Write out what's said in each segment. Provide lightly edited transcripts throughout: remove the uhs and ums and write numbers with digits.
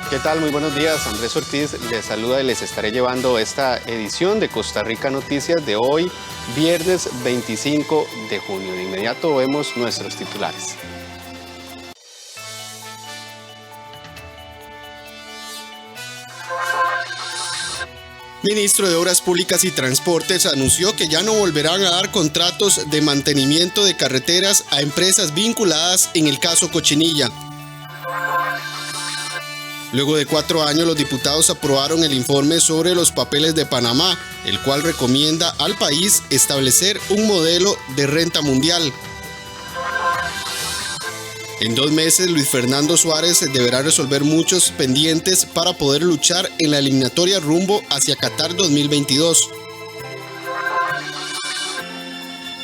¿Qué tal? Muy buenos días. Andrés Ortiz les saluda y les estaré llevando esta edición de Costa Rica Noticias de hoy, viernes 25 de junio. De inmediato vemos nuestros titulares. Ministro de Obras Públicas y Transportes anunció que ya no volverán a dar contratos de mantenimiento de carreteras a empresas vinculadas en el caso Cochinilla. Luego de 4 años, los diputados aprobaron el informe sobre los papeles de Panamá, el cual recomienda al país establecer un modelo de renta mundial. En 2 meses, Luis Fernando Suárez deberá resolver muchos pendientes para poder luchar en la eliminatoria rumbo hacia Qatar 2022.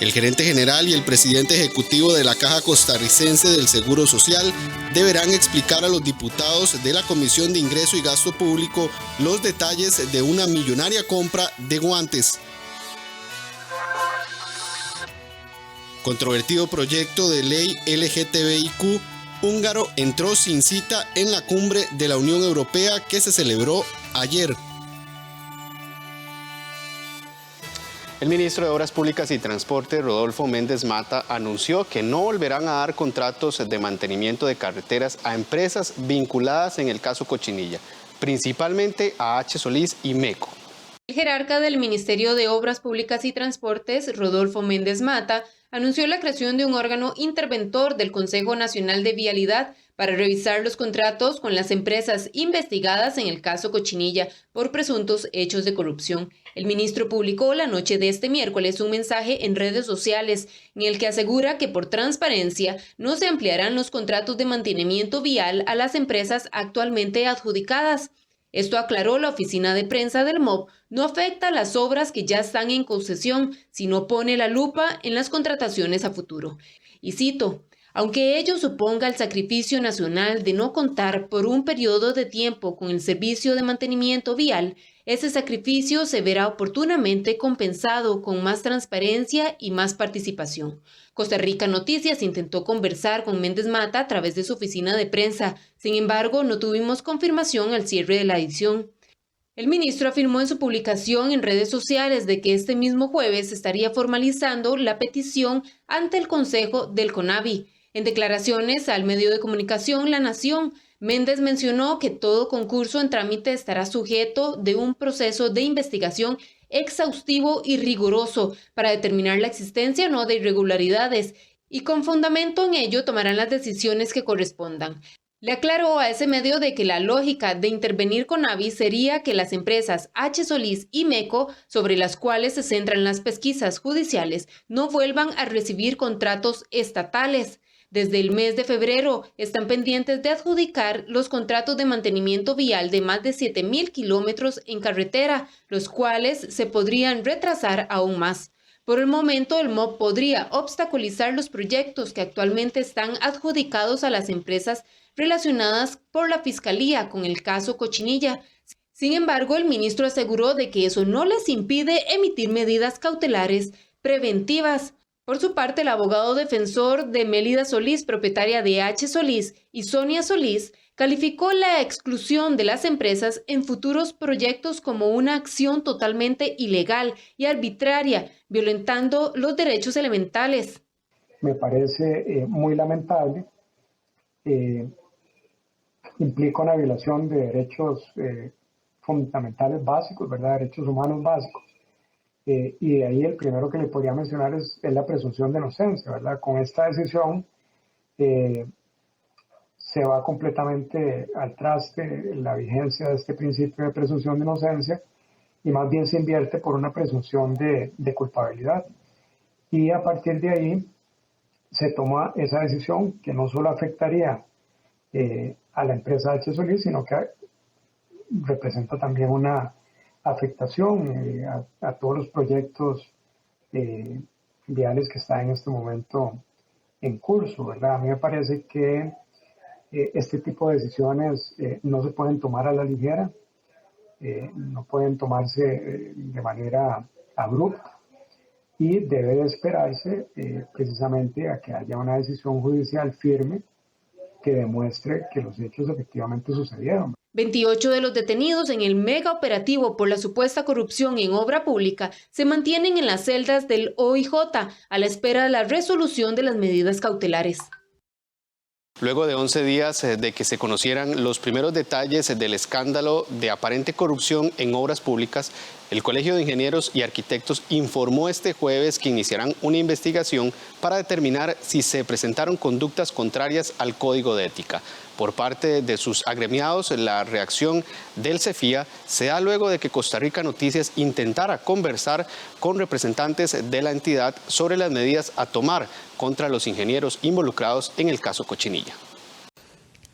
El gerente general y el presidente ejecutivo de la Caja Costarricense del Seguro Social deberán explicar a los diputados de la Comisión de Ingreso y Gasto Público los detalles de una millonaria compra de guantes. Controvertido proyecto de ley LGTBIQ húngaro entró sin cita en la cumbre de la Unión Europea que se celebró ayer. El ministro de Obras Públicas y Transporte, Rodolfo Méndez Mata, anunció que no volverán a dar contratos de mantenimiento de carreteras a empresas vinculadas en el caso Cochinilla, principalmente a H. Solís y MECO. El jerarca del Ministerio de Obras Públicas y Transportes, Rodolfo Méndez Mata, anunció la creación de un órgano interventor del Consejo Nacional de Vialidad para revisar los contratos con las empresas investigadas en el caso Cochinilla por presuntos hechos de corrupción. El ministro publicó la noche de este miércoles un mensaje en redes sociales en el que asegura que por transparencia no se ampliarán los contratos de mantenimiento vial a las empresas actualmente adjudicadas. Esto, aclaró la oficina de prensa del MOB, no afecta a las obras que ya están en concesión, sino pone la lupa en las contrataciones a futuro. Y cito: aunque ello suponga el sacrificio nacional de no contar por un periodo de tiempo con el servicio de mantenimiento vial, ese sacrificio se verá oportunamente compensado con más transparencia y más participación. Costa Rica Noticias intentó conversar con Méndez Mata a través de su oficina de prensa. Sin embargo, no tuvimos confirmación al cierre de la edición. El ministro afirmó en su publicación en redes sociales de que este mismo jueves estaría formalizando la petición ante el Consejo del CONAVI. En declaraciones al medio de comunicación La Nación, Méndez mencionó que todo concurso en trámite estará sujeto de un proceso de investigación exhaustivo y riguroso para determinar la existencia o no de irregularidades, y con fundamento en ello tomarán las decisiones que correspondan. Le aclaró a ese medio de que la lógica de intervenir CONAVI sería que las empresas H. Solís y MECO, sobre las cuales se centran las pesquisas judiciales, no vuelvan a recibir contratos estatales. Desde el mes de febrero están pendientes de adjudicar los contratos de mantenimiento vial de más de 7,000 kilómetros en carretera, los cuales se podrían retrasar aún más. Por el momento, el MOB podría obstaculizar los proyectos que actualmente están adjudicados a las empresas relacionadas por la Fiscalía con el caso Cochinilla. Sin embargo, el ministro aseguró de que eso no les impide emitir medidas cautelares preventivas. Por su parte, el abogado defensor de Mélida Solís, propietaria de H. Solís, y Sonia Solís, calificó la exclusión de las empresas en futuros proyectos como una acción totalmente ilegal y arbitraria, violentando los derechos elementales. Me parece muy lamentable. Implica una violación de derechos fundamentales básicos, ¿verdad? Derechos humanos básicos. Y de ahí el primero que le podría mencionar es la presunción de inocencia, ¿verdad? Con esta decisión se va completamente al traste la vigencia de este principio de presunción de inocencia y más bien se invierte por una presunción de culpabilidad. Y a partir de ahí se toma esa decisión que no solo afectaría a la empresa H. Solís, sino que representa también una afectación a todos los proyectos viales que están en este momento en curso, ¿verdad? A mí me parece que este tipo de decisiones no se pueden tomar a la ligera, no pueden tomarse de manera abrupta y debe de esperarse precisamente a que haya una decisión judicial firme que demuestre que los hechos efectivamente sucedieron. 28 de los detenidos en el mega operativo por la supuesta corrupción en obra pública se mantienen en las celdas del OIJ a la espera de la resolución de las medidas cautelares. Luego de 11 días de que se conocieran los primeros detalles del escándalo de aparente corrupción en obras públicas, el Colegio de Ingenieros y Arquitectos informó este jueves que iniciarán una investigación para determinar si se presentaron conductas contrarias al Código de Ética. Por parte de sus agremiados, la reacción del CEFIA se da luego de que Costa Rica Noticias intentara conversar con representantes de la entidad sobre las medidas a tomar contra los ingenieros involucrados en el caso Cochinilla.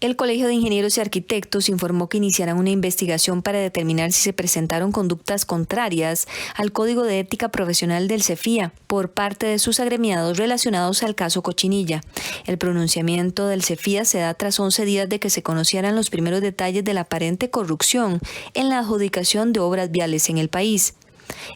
El Colegio de Ingenieros y Arquitectos informó que iniciarán una investigación para determinar si se presentaron conductas contrarias al Código de Ética Profesional del CEFIA por parte de sus agremiados relacionados al caso Cochinilla. El pronunciamiento del CEFIA se da tras 11 días de que se conocieran los primeros detalles de la aparente corrupción en la adjudicación de obras viales en el país.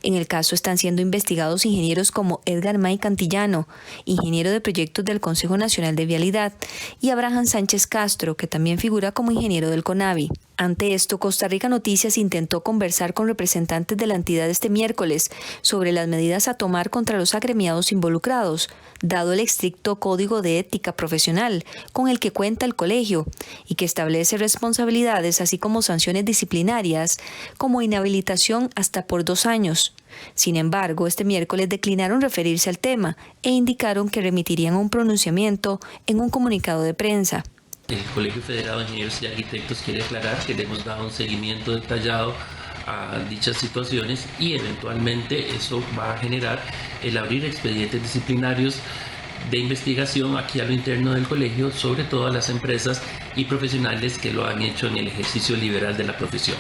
En el caso están siendo investigados ingenieros como Edgar May Cantillano, ingeniero de proyectos del Consejo Nacional de Vialidad, y Abraham Sánchez Castro, que también figura como ingeniero del CONAVI. Ante esto, Costa Rica Noticias intentó conversar con representantes de la entidad este miércoles sobre las medidas a tomar contra los agremiados involucrados, dado el estricto Código de Ética Profesional con el que cuenta el colegio y que establece responsabilidades así como sanciones disciplinarias como inhabilitación hasta por 2 años. Sin embargo, este miércoles declinaron referirse al tema e indicaron que remitirían un pronunciamiento en un comunicado de prensa. El Colegio Federado de Ingenieros y Arquitectos quiere aclarar que le hemos dado un seguimiento detallado a dichas situaciones y eventualmente eso va a generar el abrir expedientes disciplinarios de investigación aquí a lo interno del colegio, sobre todo a las empresas y profesionales que lo han hecho en el ejercicio liberal de la profesión.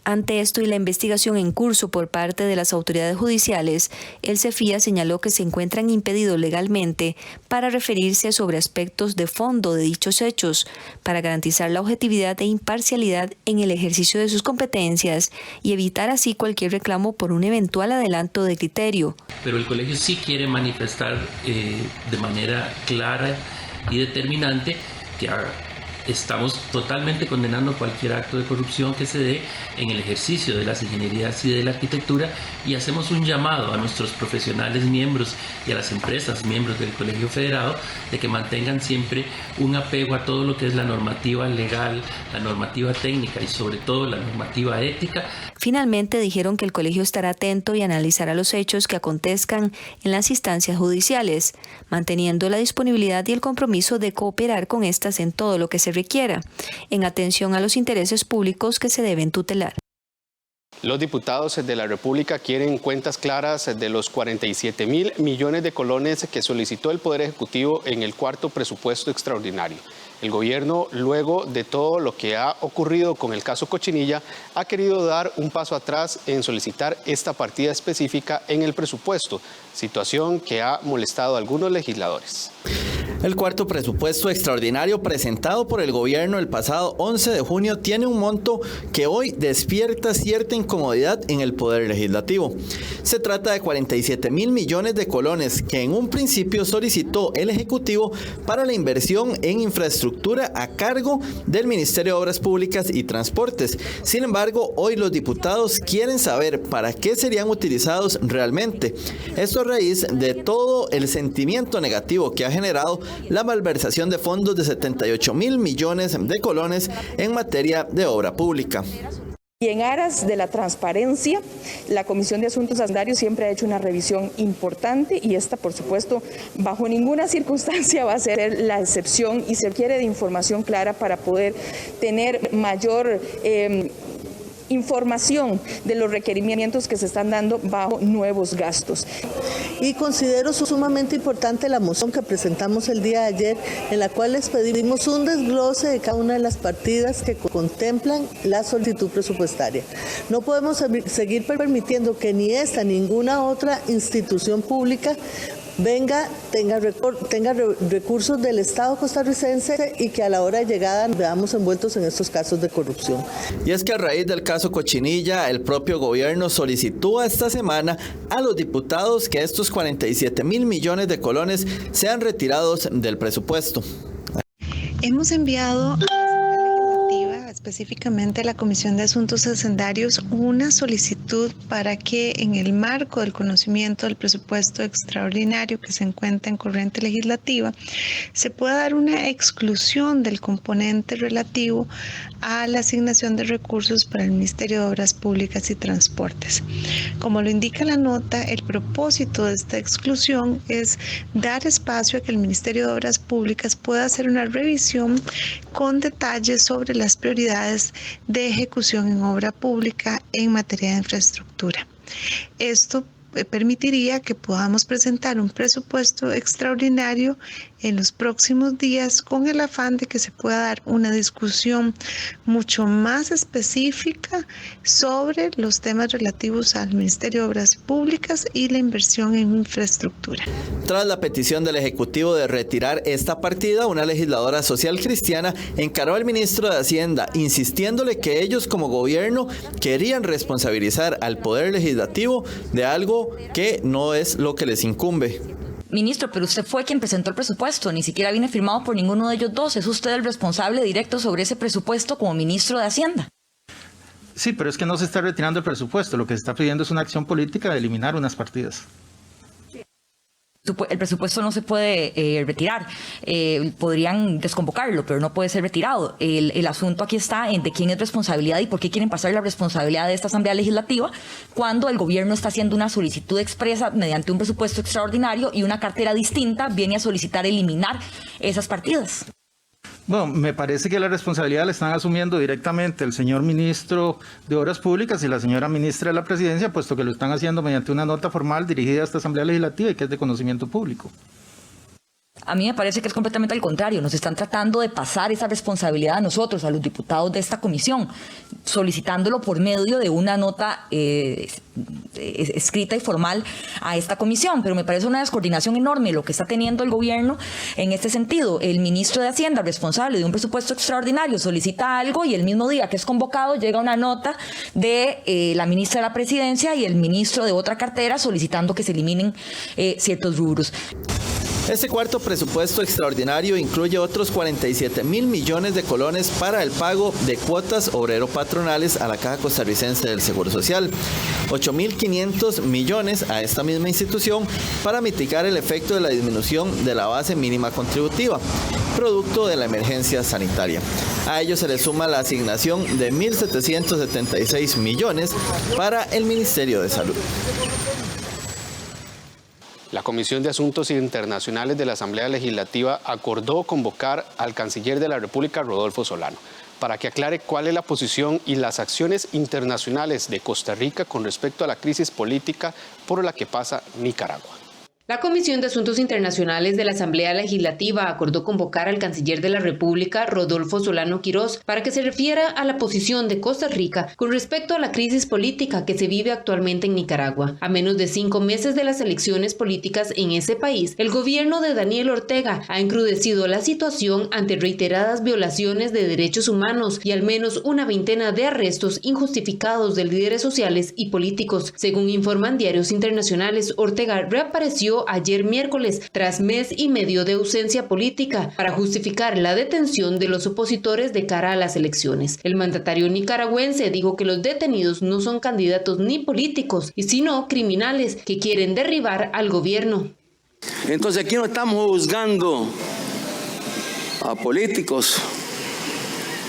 Ante esto y la investigación en curso por parte de las autoridades judiciales, el CEFIA señaló que se encuentran impedidos legalmente para referirse sobre aspectos de fondo de dichos hechos, para garantizar la objetividad e imparcialidad en el ejercicio de sus competencias y evitar así cualquier reclamo por un eventual adelanto de criterio. Pero el colegio sí quiere manifestar de manera clara y determinante que estamos totalmente condenando cualquier acto de corrupción que se dé en el ejercicio de las ingenierías y de la arquitectura y hacemos un llamado a nuestros profesionales miembros y a las empresas miembros del Colegio Federado de que mantengan siempre un apego a todo lo que es la normativa legal, la normativa técnica y sobre todo la normativa ética. Finalmente dijeron que el colegio estará atento y analizará los hechos que acontezcan en las instancias judiciales, manteniendo la disponibilidad y el compromiso de cooperar con estas en todo lo que se requiera, en atención a los intereses públicos que se deben tutelar. Los diputados de la República quieren cuentas claras de los 47.000 millones de colones que solicitó el Poder Ejecutivo en el cuarto presupuesto extraordinario. El gobierno, luego de todo lo que ha ocurrido con el caso Cochinilla, ha querido dar un paso atrás en solicitar esta partida específica en el presupuesto, situación que ha molestado a algunos legisladores. El cuarto presupuesto extraordinario presentado por el gobierno el pasado 11 de junio tiene un monto que hoy despierta cierta incomodidad en el Poder Legislativo. Se trata de 47.000 millones de colones que en un principio solicitó el Ejecutivo para la inversión en infraestructura a cargo del Ministerio de Obras Públicas y Transportes. Sin embargo, hoy los diputados quieren saber para qué serían utilizados realmente. Esto a raíz de todo el sentimiento negativo que ha generado la malversación de fondos de 78.000 millones de colones en materia de obra pública. Y en aras de la transparencia, la Comisión de Asuntos Hacendarios siempre ha hecho una revisión importante y esta, por supuesto, bajo ninguna circunstancia va a ser la excepción y se requiere de información clara para poder tener mayor información de los requerimientos que se están dando bajo nuevos gastos. Y considero sumamente importante la moción que presentamos el día de ayer, en la cual les pedimos un desglose de cada una de las partidas que contemplan la solicitud presupuestaria. No podemos seguir permitiendo que ni esta ni ninguna otra institución pública tenga recursos del Estado costarricense y que a la hora de llegada nos veamos envueltos en estos casos de corrupción. Y es que a raíz del caso Cochinilla, el propio gobierno solicitó esta semana a los diputados que estos 47.000 millones de colones sean retirados del presupuesto. Hemos enviado a la Asamblea Legislativa, específicamente a la Comisión de Asuntos Hacendarios una solicitud para que en el marco del conocimiento del presupuesto extraordinario que se encuentra en corriente legislativa se pueda dar una exclusión del componente relativo a la asignación de recursos para el Ministerio de Obras Públicas y Transportes. Como lo indica la nota, el propósito de esta exclusión es dar espacio a que el Ministerio de Obras Públicas pueda hacer una revisión con detalles sobre las prioridades de ejecución en obra pública en materia de infraestructura. Esto permitiría que podamos presentar un presupuesto extraordinario en los próximos días con el afán de que se pueda dar una discusión mucho más específica sobre los temas relativos al Ministerio de Obras Públicas y la inversión en infraestructura. Tras la petición del Ejecutivo de retirar esta partida, una legisladora social cristiana encaró al ministro de Hacienda, insistiéndole que ellos como gobierno querían responsabilizar al Poder Legislativo de algo que no es lo que les incumbe. Ministro, pero usted fue quien presentó el presupuesto, ni siquiera viene firmado por ninguno de ellos dos. ¿Es usted el responsable directo sobre ese presupuesto como ministro de Hacienda? Sí, pero es que no se está retirando el presupuesto, lo que se está pidiendo es una acción política de eliminar unas partidas. El presupuesto no se puede retirar, podrían desconvocarlo, pero no puede ser retirado. El asunto aquí está en de quién es responsabilidad y por qué quieren pasar la responsabilidad de esta Asamblea Legislativa cuando el gobierno está haciendo una solicitud expresa mediante un presupuesto extraordinario y una cartera distinta viene a solicitar eliminar esas partidas. Bueno, me parece que la responsabilidad la están asumiendo directamente el señor ministro de Obras Públicas y la señora ministra de la Presidencia, puesto que lo están haciendo mediante una nota formal dirigida a esta Asamblea Legislativa y que es de conocimiento público. A mí me parece que es completamente al contrario. Nos están tratando de pasar esa responsabilidad a nosotros, a los diputados de esta comisión, solicitándolo por medio de una nota escrita y formal a esta comisión. Pero me parece una descoordinación enorme lo que está teniendo el gobierno en este sentido. El ministro de Hacienda, responsable de un presupuesto extraordinario, solicita algo y el mismo día que es convocado llega una nota de la ministra de la Presidencia y el ministro de otra cartera solicitando que se eliminen ciertos rubros. Este cuarto presupuesto extraordinario incluye otros 47.000 millones de colones para el pago de cuotas obrero-patronales a la Caja Costarricense del Seguro Social, 8.500 millones a esta misma institución para mitigar el efecto de la disminución de la base mínima contributiva, producto de la emergencia sanitaria. A ello se le suma la asignación de 1.776 millones para el Ministerio de Salud. La Comisión de Asuntos Internacionales de la Asamblea Legislativa acordó convocar al canciller de la República, Rodolfo Solano, para que aclare cuál es la posición y las acciones internacionales de Costa Rica con respecto a la crisis política por la que pasa Nicaragua. La Comisión de Asuntos Internacionales de la Asamblea Legislativa acordó convocar al canciller de la República, Rodolfo Solano Quirós, para que se refiera a la posición de Costa Rica con respecto a la crisis política que se vive actualmente en Nicaragua. A menos de 5 meses de las elecciones políticas en ese país, el gobierno de Daniel Ortega ha encrudecido la situación ante reiteradas violaciones de derechos humanos y al menos una veintena de arrestos injustificados de líderes sociales y políticos. Según informan diarios internacionales, Ortega reapareció ayer miércoles tras mes y medio de ausencia política para justificar la detención de los opositores de cara a las elecciones. El mandatario nicaragüense dijo que los detenidos no son candidatos ni políticos, sino criminales que quieren derribar al gobierno. Entonces aquí no estamos juzgando a políticos,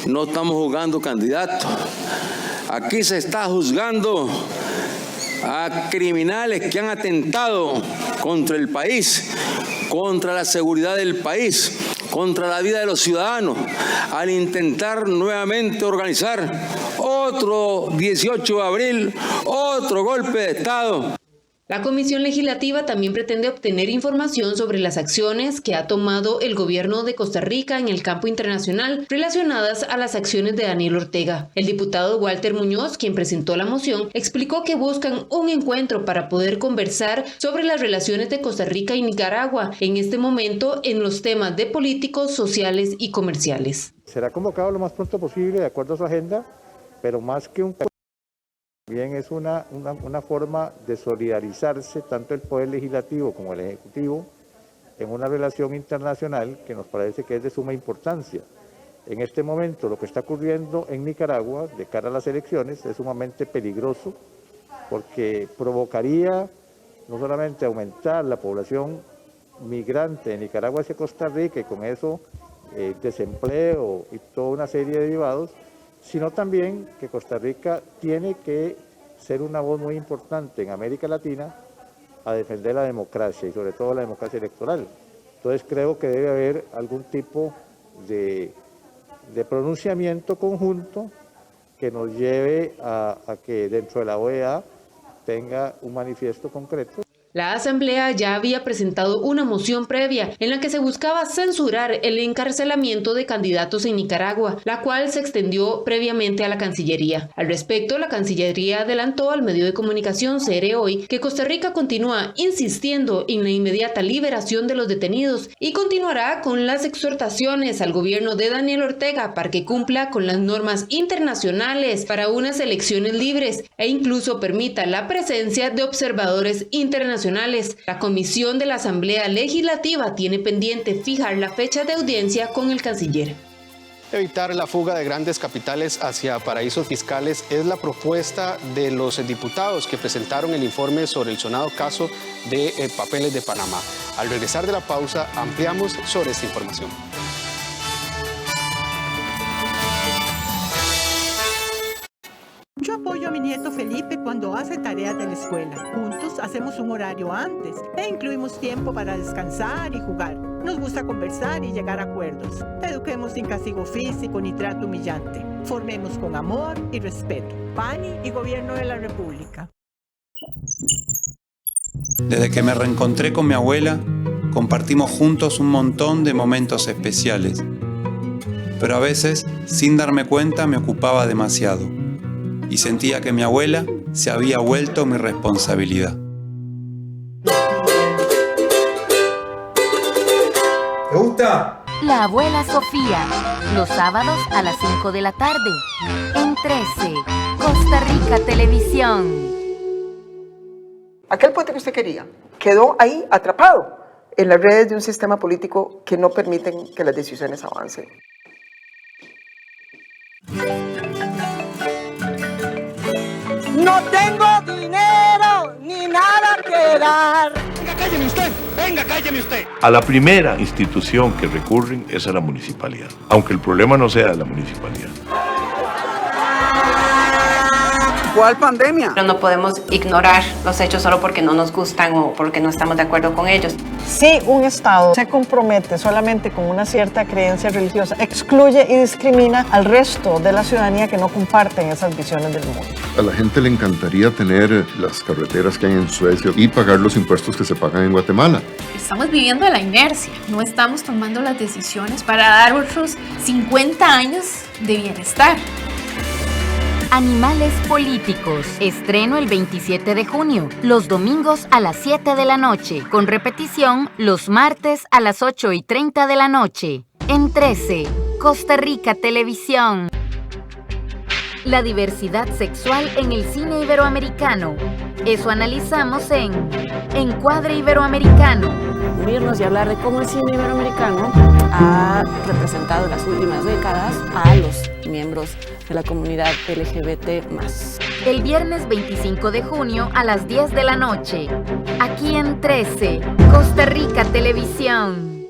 no estamos juzgando candidatos, aquí se está juzgando a criminales que han atentado contra el país, contra la seguridad del país, contra la vida de los ciudadanos, al intentar nuevamente organizar otro 18 de abril, otro golpe de Estado. La Comisión Legislativa también pretende obtener información sobre las acciones que ha tomado el gobierno de Costa Rica en el campo internacional relacionadas a las acciones de Daniel Ortega. El diputado Walter Muñoz, quien presentó la moción, explicó que buscan un encuentro para poder conversar sobre las relaciones de Costa Rica y Nicaragua en este momento en los temas de políticos, sociales y comerciales. Será convocado lo más pronto posible de acuerdo a su agenda, pero más que un también es una forma de solidarizarse tanto el Poder Legislativo como el Ejecutivo en una relación internacional que nos parece que es de suma importancia. En este momento lo que está ocurriendo en Nicaragua de cara a las elecciones es sumamente peligroso porque provocaría no solamente aumentar la población migrante de Nicaragua hacia Costa Rica y con eso desempleo y toda una serie de derivados, sino también que Costa Rica tiene que ser una voz muy importante en América Latina a defender la democracia y sobre todo la democracia electoral. Entonces creo que debe haber algún tipo de pronunciamiento conjunto que nos lleve a que dentro de la OEA tenga un manifiesto concreto. La Asamblea ya había presentado una moción previa en la que se buscaba censurar el encarcelamiento de candidatos en Nicaragua, la cual se extendió previamente a la Cancillería. Al respecto, la Cancillería adelantó al medio de comunicación CR Hoy que Costa Rica continúa insistiendo en la inmediata liberación de los detenidos y continuará con las exhortaciones al gobierno de Daniel Ortega para que cumpla con las normas internacionales para unas elecciones libres e incluso permita la presencia de observadores internacionales. La Comisión de la Asamblea Legislativa tiene pendiente fijar la fecha de audiencia con el canciller. Evitar la fuga de grandes capitales hacia paraísos fiscales es la propuesta de los diputados que presentaron el informe sobre el sonado caso de papeles de Panamá. Al regresar de la pausa, ampliamos sobre esta información. Yo apoyo a mi nieto Felipe cuando hace tareas de la escuela. Juntos hacemos un horario antes e incluimos tiempo para descansar y jugar. Nos gusta conversar y llegar a acuerdos. Eduquemos sin castigo físico ni trato humillante. Formemos con amor y respeto. PANI y Gobierno de la República. Desde que me reencontré con mi abuela, compartimos juntos un montón de momentos especiales. Pero a veces, sin darme cuenta, me ocupaba demasiado. Y sentía que mi abuela se había vuelto mi responsabilidad. ¿Te gusta? La abuela Sofía, los sábados a las 5 de la tarde, en 13, Costa Rica Televisión. Aquel puente que usted quería quedó ahí atrapado en las redes de un sistema político que no permiten que las decisiones avancen. No tengo dinero ni nada que dar. Venga, cálleme usted. Venga, cálleme usted. A la primera institución que recurren es a la municipalidad, aunque el problema no sea de la municipalidad. ¿Cuál pandemia? Pero no podemos ignorar los hechos solo porque no nos gustan o porque no estamos de acuerdo con ellos. Si un Estado se compromete solamente con una cierta creencia religiosa, excluye y discrimina al resto de la ciudadanía que no comparten esas visiones del mundo. A la gente le encantaría tener las carreteras que hay en Suecia y pagar los impuestos que se pagan en Guatemala. Estamos viviendo de la inercia, no estamos tomando las decisiones para dar otros 50 años de bienestar. Animales políticos. Estreno el 27 de junio, los domingos a las 7 de la noche, con repetición los martes a las 8:30 de la noche. En 13, Costa Rica Televisión. La diversidad sexual en el cine iberoamericano. Eso analizamos en Encuadre Iberoamericano. Unirnos y hablar de cómo el cine iberoamericano ha representado en las últimas décadas a los miembros de la comunidad LGBT+. El viernes 25 de junio a las 10 de la noche, aquí en 13, Costa Rica Televisión.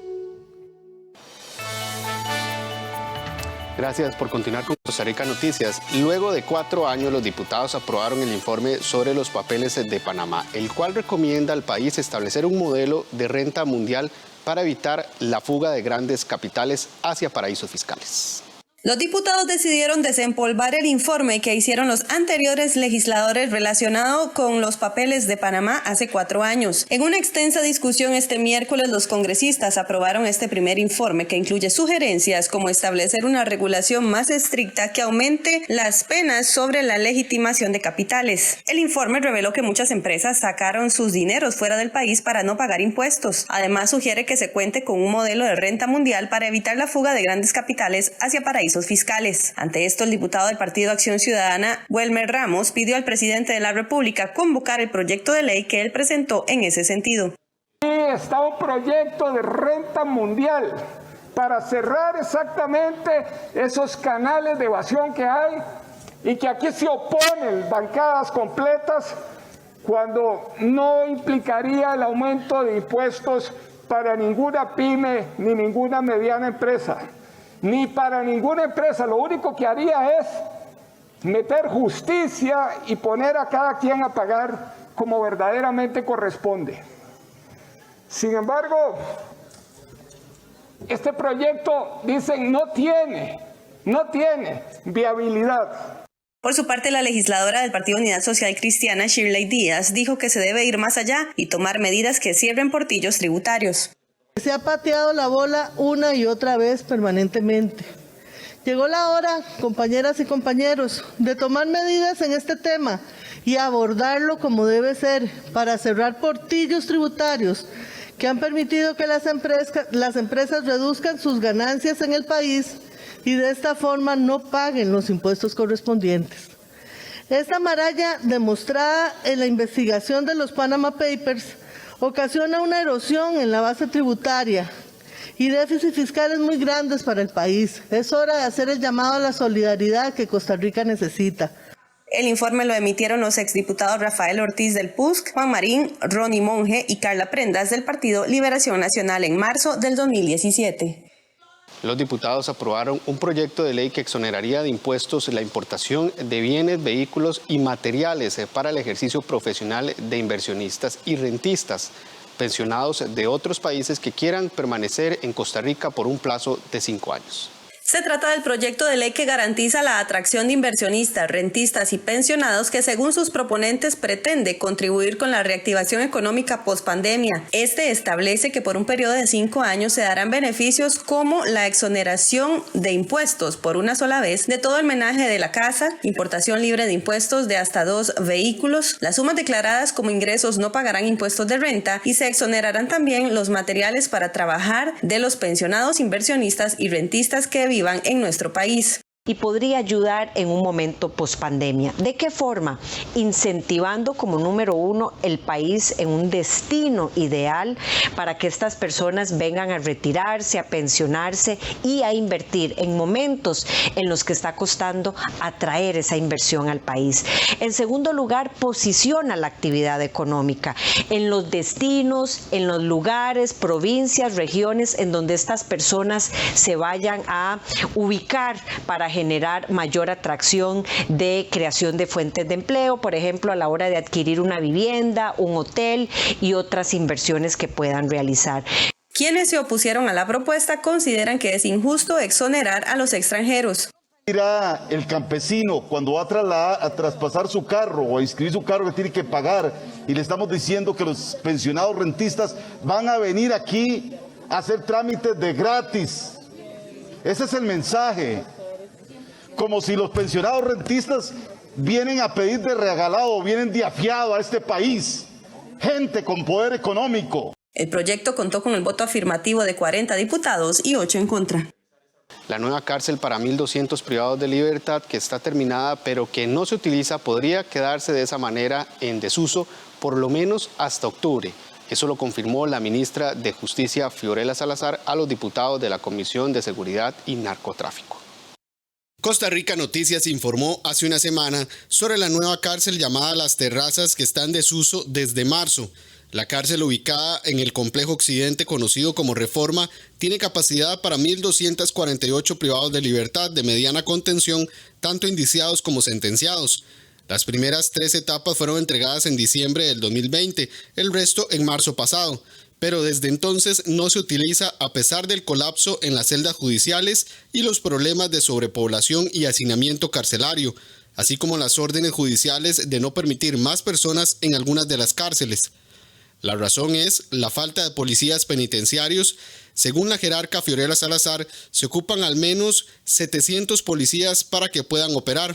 Gracias por continuar con Costa Rica Noticias. Luego de 4 años, los diputados aprobaron el informe sobre los papeles de Panamá, el cual recomienda al país establecer un modelo de renta mundial para evitar la fuga de grandes capitales hacia paraísos fiscales. Los diputados decidieron desempolvar el informe que hicieron los anteriores legisladores relacionado con los papeles de Panamá hace 4 años. En una extensa discusión este miércoles, los congresistas aprobaron este primer informe que incluye sugerencias como establecer una regulación más estricta que aumente las penas sobre la legitimación de capitales. El informe reveló que muchas empresas sacaron sus dineros fuera del país para no pagar impuestos. Además, sugiere que se cuente con un modelo de renta mundial para evitar la fuga de grandes capitales hacia paraísos fiscales. Ante esto, el diputado del Partido Acción Ciudadana, Welmer Ramos, pidió al presidente de la República convocar el proyecto de ley que él presentó en ese sentido. Está un proyecto de renta mundial para cerrar exactamente esos canales de evasión que hay y que aquí se oponen bancadas completas cuando no implicaría el aumento de impuestos para ninguna pyme ni ninguna mediana empresa, ni para ninguna empresa. Lo único que haría es meter justicia y poner a cada quien a pagar como verdaderamente corresponde. Sin embargo, este proyecto, dicen, no tiene viabilidad. Por su parte, la legisladora del Partido Unidad Social Cristiana, Shirley Díaz, dijo que se debe ir más allá y tomar medidas que cierren portillos tributarios. Se ha pateado la bola una y otra vez permanentemente. Llegó la hora, compañeras y compañeros, de tomar medidas en este tema y abordarlo como debe ser para cerrar portillos tributarios que han permitido que las empresas reduzcan sus ganancias en el país y de esta forma no paguen los impuestos correspondientes. Esta maralla, demostrada en la investigación de los Panama Papers, ocasiona una erosión en la base tributaria y déficits fiscales muy grandes para el país. Es hora de hacer el llamado a la solidaridad que Costa Rica necesita. El informe lo emitieron los exdiputados Rafael Ortiz del PUSC, Juan Marín, Ronnie Monge y Carla Prendas del Partido Liberación Nacional en marzo del 2017. Los diputados aprobaron un proyecto de ley que exoneraría de impuestos la importación de bienes, vehículos y materiales para el ejercicio profesional de inversionistas y rentistas, pensionados de otros países que quieran permanecer en Costa Rica por un plazo de 5 años. Se trata del proyecto de ley que garantiza la atracción de inversionistas, rentistas y pensionados que, según sus proponentes, pretende contribuir con la reactivación económica pospandemia. Este establece que por un periodo de 5 años se darán beneficios como la exoneración de impuestos por una sola vez de todo el menaje de la casa, importación libre de impuestos de hasta 2 vehículos, las sumas declaradas como ingresos no pagarán impuestos de renta y se exonerarán también los materiales para trabajar de los pensionados, inversionistas y rentistas que vivan en nuestro país. Y podría ayudar en un momento pospandemia. ¿De qué forma? Incentivando como número 1 el país en un destino ideal para que estas personas vengan a retirarse, a pensionarse y a invertir en momentos en los que está costando atraer esa inversión al país. En segundo lugar, posiciona la actividad económica en los destinos, en los lugares, provincias, regiones en donde estas personas se vayan a ubicar para generar mayor atracción de creación de fuentes de empleo, por ejemplo, a la hora de adquirir una vivienda, un hotel y otras inversiones que puedan realizar. Quienes se opusieron a la propuesta consideran que es injusto exonerar a los extranjeros. Dirá el campesino cuando va a traspasar su carro o a inscribir su carro que tiene que pagar, y le estamos diciendo que los pensionados rentistas van a venir aquí a hacer trámites de gratis. Ese es el mensaje. Como si los pensionados rentistas vienen a pedir de regalado, vienen de afiado a este país. Gente con poder económico. El proyecto contó con el voto afirmativo de 40 diputados y 8 en contra. La nueva cárcel para 1.200 privados de libertad, que está terminada pero que no se utiliza, podría quedarse de esa manera en desuso por lo menos hasta octubre. Eso lo confirmó la ministra de Justicia, Fiorella Salazar, a los diputados de la Comisión de Seguridad y Narcotráfico. Costa Rica Noticias informó hace una semana sobre la nueva cárcel llamada Las Terrazas, que está en desuso desde marzo. La cárcel, ubicada en el complejo Occidente conocido como Reforma, tiene capacidad para 1.248 privados de libertad de mediana contención, tanto indiciados como sentenciados. Las primeras 3 etapas fueron entregadas en diciembre del 2020, el resto en marzo pasado. Pero desde entonces no se utiliza a pesar del colapso en las celdas judiciales y los problemas de sobrepoblación y hacinamiento carcelario, así como las órdenes judiciales de no permitir más personas en algunas de las cárceles. La razón es la falta de policías penitenciarios. Según la jerarca Fiorella Salazar, se ocupan al menos 700 policías para que puedan operar.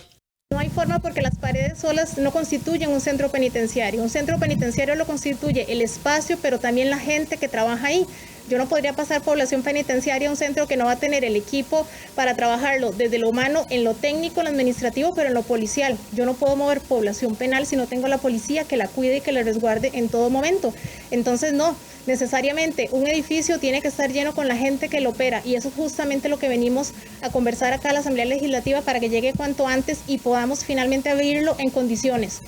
No hay forma porque las paredes solas no constituyen un centro penitenciario. Un centro penitenciario lo constituye el espacio, pero también la gente que trabaja ahí. Yo no podría pasar población penitenciaria a un centro que no va a tener el equipo para trabajarlo desde lo humano, en lo técnico, en lo administrativo, pero en lo policial. Yo no puedo mover población penal si no tengo la policía que la cuide y que la resguarde en todo momento. Entonces no, necesariamente un edificio tiene que estar lleno con la gente que lo opera, y eso es justamente lo que venimos a conversar acá a la Asamblea Legislativa para que llegue cuanto antes y podamos finalmente abrirlo en condiciones.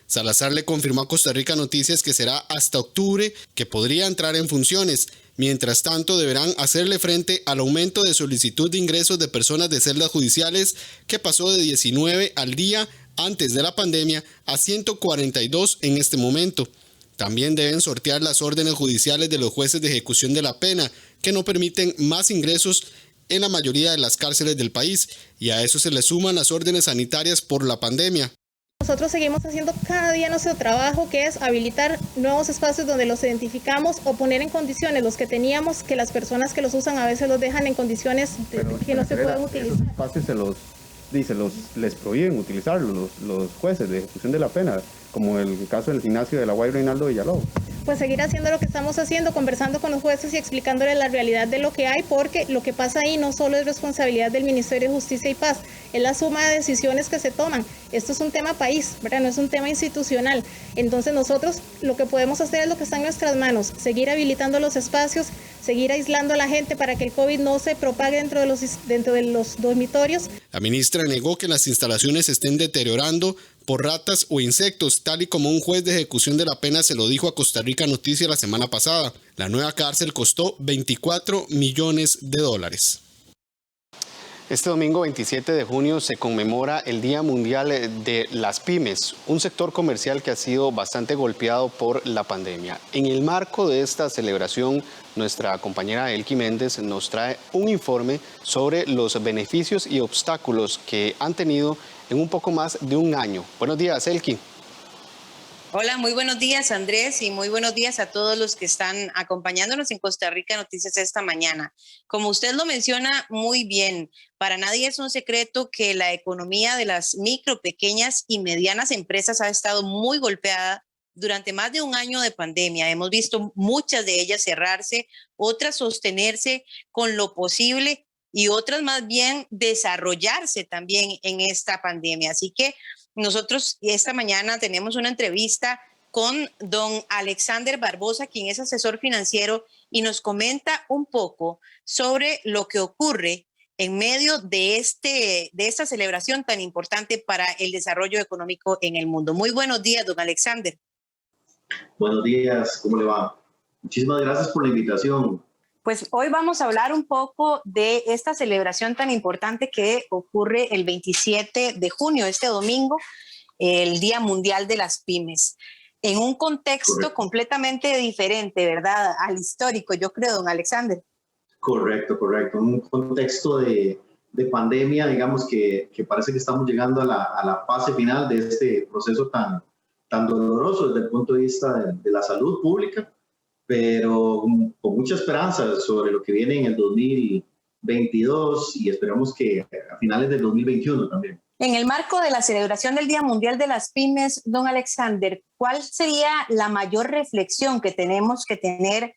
Salazar le confirmó a Costa Rica Noticias que será hasta octubre que podría entrar en funciones. Mientras tanto, deberán hacerle frente al aumento de solicitud de ingresos de personas de celdas judiciales, que pasó de 19 al día antes de la pandemia a 142 en este momento. También deben sortear las órdenes judiciales de los jueces de ejecución de la pena, que no permiten más ingresos en la mayoría de las cárceles del país, y a eso se le suman las órdenes sanitarias por la pandemia. Nosotros seguimos haciendo cada día nuestro trabajo, que es habilitar nuevos espacios donde los identificamos o poner en condiciones los que teníamos, que las personas que los usan a veces los dejan en condiciones que no se pueden utilizar. Esos espacios les prohíben utilizarlos los jueces de ejecución de la pena, como el caso del gimnasio de La Guay Reinaldo Villalobos. Pues seguir haciendo lo que estamos haciendo, conversando con los jueces y explicándoles la realidad de lo que hay, porque lo que pasa ahí no solo es responsabilidad del Ministerio de Justicia y Paz, es la suma de decisiones que se toman. Esto es un tema país, ¿verdad? No es un tema institucional. Entonces nosotros lo que podemos hacer es lo que está en nuestras manos, seguir habilitando los espacios, seguir aislando a la gente para que el COVID no se propague dentro de los dormitorios. La ministra negó que las instalaciones se estén deteriorando por ratas o insectos, tal y como un juez de ejecución de la pena se lo dijo a Costa Rica Noticias la semana pasada. La nueva cárcel costó $24 millones. Este domingo 27 de junio se conmemora el Día Mundial de las Pymes, un sector comercial que ha sido bastante golpeado por la pandemia. En el marco de esta celebración, nuestra compañera Elki Méndez nos trae un informe sobre los beneficios y obstáculos que han tenido en un poco más de un año. Buenos días, Elki. Hola, muy buenos días, Andrés, y muy buenos días a todos los que están acompañándonos en Costa Rica Noticias esta mañana. Como usted lo menciona muy bien, para nadie es un secreto que la economía de las micro, pequeñas y medianas empresas ha estado muy golpeada durante más de un año de pandemia. Hemos visto muchas de ellas cerrarse, otras sostenerse con lo posible y otras más bien desarrollarse también en esta pandemia. Así que nosotros esta mañana tenemos una entrevista con don Alexander Barbosa, quien es asesor financiero, y nos comenta un poco sobre lo que ocurre en medio de esta celebración tan importante para el desarrollo económico en el mundo. Muy buenos días, don Alexander. Buenos días, ¿cómo le va? Muchísimas gracias por la invitación. Pues hoy vamos a hablar un poco de esta celebración tan importante que ocurre el 27 de junio, este domingo, el Día Mundial de las Pymes, en un contexto completamente diferente, ¿verdad? Al histórico, yo creo, don Alexander. Correcto. Un contexto de pandemia, digamos que parece que estamos llegando a la fase final de este proceso tan doloroso desde el punto de vista de la salud pública, pero con mucha esperanza sobre lo que viene en el 2022 y esperamos que a finales del 2021 también. En el marco de la celebración del Día Mundial de las Pymes, don Alexander, ¿cuál sería la mayor reflexión que tenemos que tener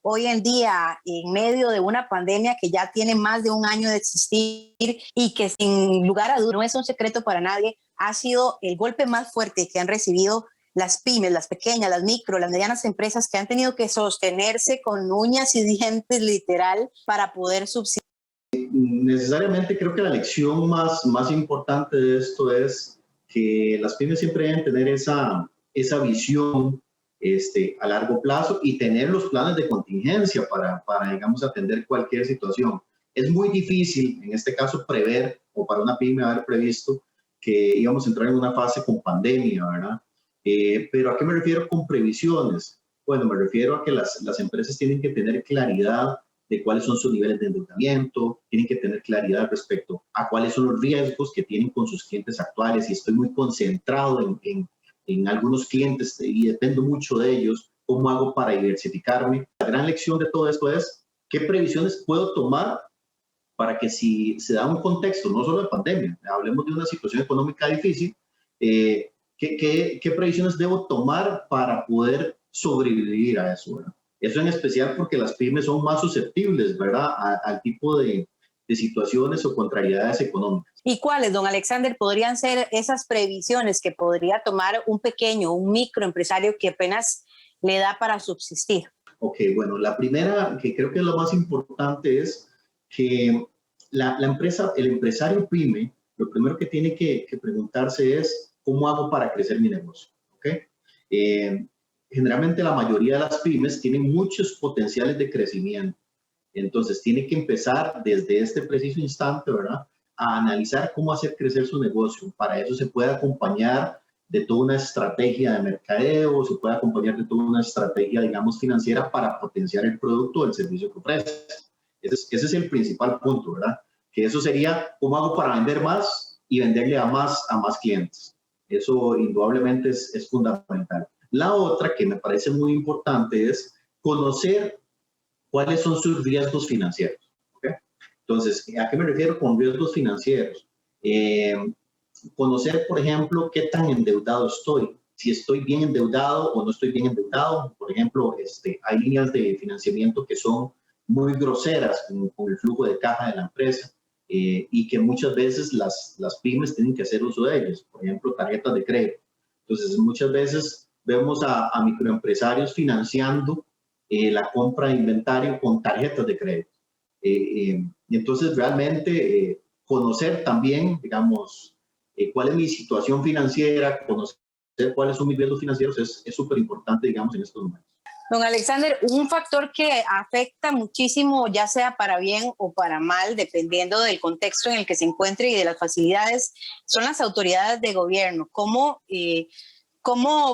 hoy en día en medio de una pandemia que ya tiene más de un año de existir y que sin lugar a dudas no es un secreto para nadie, ha sido el golpe más fuerte que han recibido las pymes, las pequeñas, las micro, las medianas empresas que han tenido que sostenerse con uñas y dientes literal para poder subsistir? Necesariamente creo que la lección más importante de esto es que las pymes siempre deben tener esa visión a largo plazo y tener los planes de contingencia para digamos, atender cualquier situación. Es muy difícil, en este caso, prever o para una pyme haber previsto que íbamos a entrar en una fase con pandemia, ¿verdad? Pero ¿a qué me refiero con previsiones? Bueno, me refiero a que las empresas tienen que tener claridad de cuáles son sus niveles de endeudamiento, tienen que tener claridad respecto a cuáles son los riesgos que tienen con sus clientes actuales. Y estoy muy concentrado en algunos clientes y dependo mucho de ellos, ¿cómo hago para diversificarme? La gran lección de todo esto es qué previsiones puedo tomar para que si se da un contexto, no solo de pandemia, hablemos de una situación económica difícil, ¿qué previsiones debo tomar para poder sobrevivir a eso, ¿verdad? Eso en especial porque las pymes son más susceptibles, ¿verdad?, al tipo de situaciones o contrariedades económicas. ¿Y cuáles, don Alexander, podrían ser esas previsiones que podría tomar un pequeño, un microempresario que apenas le da para subsistir? Ok, bueno, la primera, que creo que es lo más importante, es que la empresa, el empresario pyme, lo primero que tiene que preguntarse es, ¿cómo hago para crecer mi negocio? ¿Okay? Generalmente la mayoría de las pymes tienen muchos potenciales de crecimiento. Entonces tiene que empezar desde este preciso instante, ¿verdad?, a analizar cómo hacer crecer su negocio. Para eso se puede acompañar de toda una estrategia de mercadeo, se puede acompañar de toda una estrategia, digamos, financiera para potenciar el producto o el servicio que ofrece. Ese es el principal punto, ¿verdad? Que eso sería, ¿cómo hago para vender más y venderle a más clientes? Eso indudablemente es fundamental. La otra que me parece muy importante es conocer cuáles son sus riesgos financieros. ¿Okay? Entonces, ¿a qué me refiero con riesgos financieros? Conocer, por ejemplo, qué tan endeudado estoy, si estoy bien endeudado o no estoy bien endeudado. Por ejemplo, hay líneas de financiamiento que son muy groseras con el flujo de caja de la empresa y que muchas veces las pymes tienen que hacer uso de ellas. Por ejemplo, tarjetas de crédito. Entonces, muchas veces vemos a microempresarios financiando la compra de inventario con tarjetas de crédito. Y entonces, realmente, conocer también, digamos, cuál es mi situación financiera, conocer cuáles son mis riesgos financieros es súper importante, digamos, en estos momentos. Don Alexander, un factor que afecta muchísimo, ya sea para bien o para mal, dependiendo del contexto en el que se encuentre y de las facilidades, son las autoridades de gobierno. ¿Cómo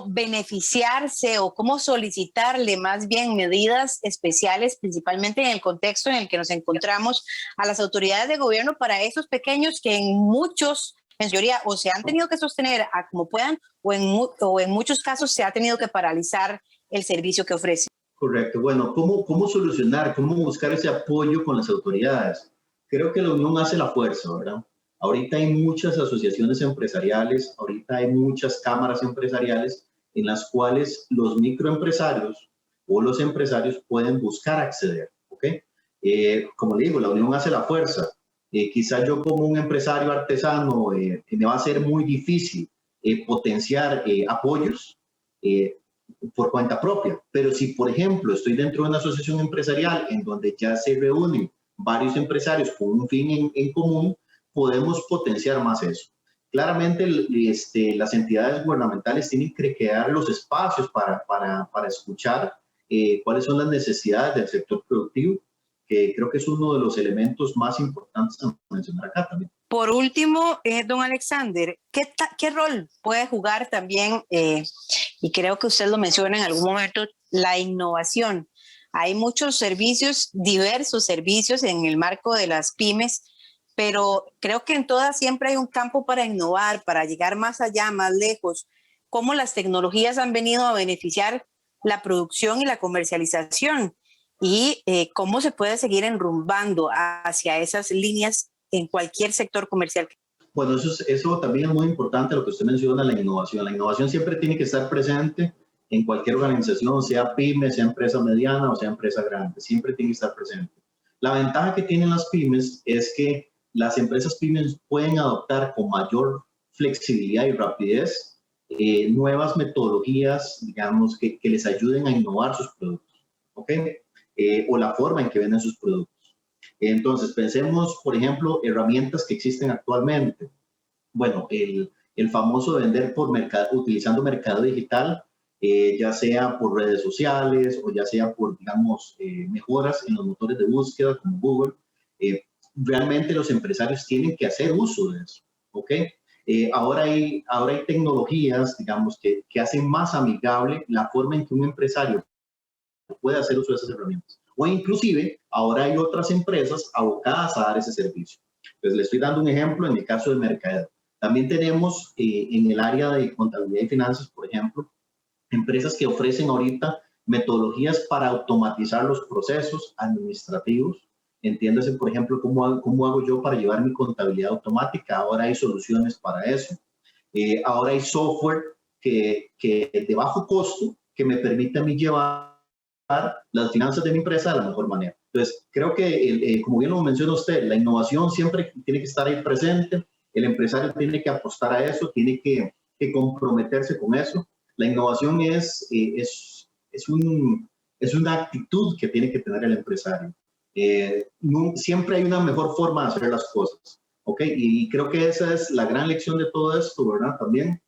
beneficiarse o cómo solicitarle más bien medidas especiales, principalmente en el contexto en el que nos encontramos, a las autoridades de gobierno para esos pequeños que en teoría, o se han tenido que sostener a como puedan o en muchos casos se ha tenido que paralizar el servicio que ofrece? Correcto. Bueno, ¿cómo solucionar, cómo buscar ese apoyo con las autoridades? Creo que la unión hace la fuerza, ¿verdad? Ahorita hay muchas asociaciones empresariales, ahorita hay muchas cámaras empresariales en las cuales los microempresarios o los empresarios pueden buscar acceder, ¿ok? Como le digo, la unión hace la fuerza. Quizás yo como un empresario artesano me va a ser muy difícil potenciar apoyos por cuenta propia, pero si por ejemplo estoy dentro de una asociación empresarial en donde ya se reúnen varios empresarios con un fin en común, podemos potenciar más eso. Claramente las entidades gubernamentales tienen que crear los espacios para escuchar cuáles son las necesidades del sector productivo, que creo que es uno de los elementos más importantes a mencionar acá también. Por último, don Alexander, ¿qué rol puede jugar también, y creo que usted lo menciona en algún momento, la innovación? Hay muchos servicios, diversos servicios en el marco de las pymes, pero creo que en todas siempre hay un campo para innovar, para llegar más allá, más lejos. ¿Cómo las tecnologías han venido a beneficiar la producción y la comercialización? Y cómo se puede seguir enrumbando hacia esas líneas en cualquier sector comercial. Bueno, eso también es muy importante lo que usted menciona, la innovación. La innovación siempre tiene que estar presente en cualquier organización, sea pyme, sea empresa mediana o sea empresa grande. Siempre tiene que estar presente. La ventaja que tienen las pymes es que las empresas pymes pueden adoptar con mayor flexibilidad y rapidez nuevas metodologías, digamos, que les ayuden a innovar sus productos, ¿ok? O la forma en que venden sus productos. Entonces, pensemos, por ejemplo, herramientas que existen actualmente. Bueno, el famoso vender utilizando mercado digital, ya sea por redes sociales o ya sea por, digamos, mejoras en los motores de búsqueda como Google. Realmente los empresarios tienen que hacer uso de eso, ¿ok? Ahora hay tecnologías, digamos, que hacen más amigable la forma en que un empresario puede hacer uso de esas herramientas. O inclusive, ahora hay otras empresas abocadas a dar ese servicio. Entonces, le estoy dando un ejemplo en el caso de mercadeo. También tenemos en el área de contabilidad y finanzas, por ejemplo, empresas que ofrecen ahorita metodologías para automatizar los procesos administrativos. Entiéndase, por ejemplo, cómo hago yo para llevar mi contabilidad automática. Ahora hay soluciones para eso. Ahora hay software que de bajo costo que me permite a mí llevar las finanzas de mi empresa de la mejor manera. Entonces, creo que, como bien lo menciona usted, la innovación siempre tiene que estar ahí presente, el empresario tiene que apostar a eso, tiene que comprometerse con eso. La innovación es una actitud que tiene que tener el empresario. Siempre hay una mejor forma de hacer las cosas, ¿ok? Y creo que esa es la gran lección de todo esto, ¿verdad? También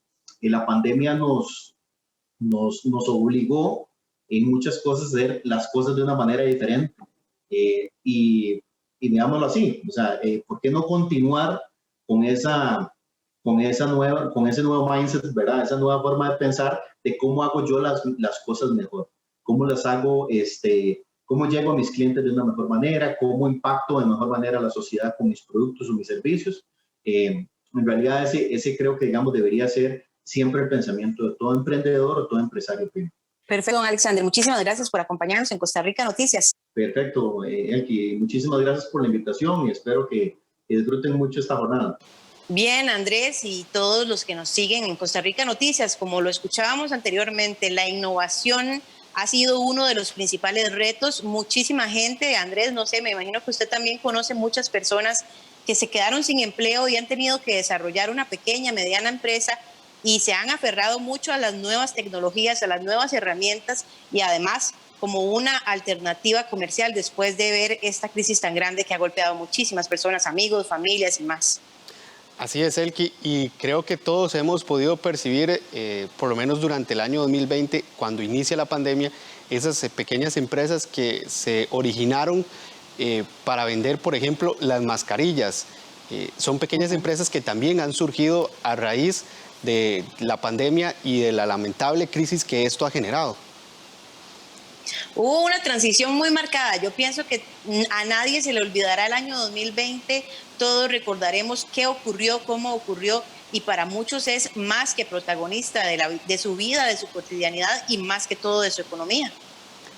la pandemia nos obligó en muchas cosas a hacer las cosas de una manera diferente. Y digámoslo así, o sea, ¿por qué no continuar con ese nuevo mindset, ¿verdad? Esa nueva forma de pensar de cómo hago yo las cosas mejor, cómo las hago, cómo llego a mis clientes de una mejor manera, cómo impacto de mejor manera a la sociedad con mis productos o mis servicios. En realidad ese creo que, digamos, debería ser siempre el pensamiento de todo emprendedor o todo empresario pyme. Perfecto, don Alexander. Muchísimas gracias por acompañarnos en Costa Rica Noticias. Perfecto, Elki. Muchísimas gracias por la invitación y espero que disfruten mucho esta jornada. Bien, Andrés y todos los que nos siguen en Costa Rica Noticias, como lo escuchábamos anteriormente, la innovación ha sido uno de los principales retos. Muchísima gente, Andrés, no sé, me imagino que usted también conoce muchas personas que se quedaron sin empleo y han tenido que desarrollar una pequeña, mediana empresa y se han aferrado mucho a las nuevas tecnologías, a las nuevas herramientas y además como una alternativa comercial después de ver esta crisis tan grande que ha golpeado a muchísimas personas, amigos, familias y más. Así es, Elki, y creo que todos hemos podido percibir, por lo menos durante el año 2020, cuando inicia la pandemia, esas pequeñas empresas que se originaron para vender, por ejemplo, las mascarillas. Son pequeñas empresas que también han surgido a raíz de la pandemia y de la lamentable crisis que esto ha generado. Hubo una transición muy marcada. Yo pienso que a nadie se le olvidará el año 2020. Todos recordaremos qué ocurrió, cómo ocurrió, y para muchos es más que protagonista de su vida, de su cotidianidad y más que todo de su economía.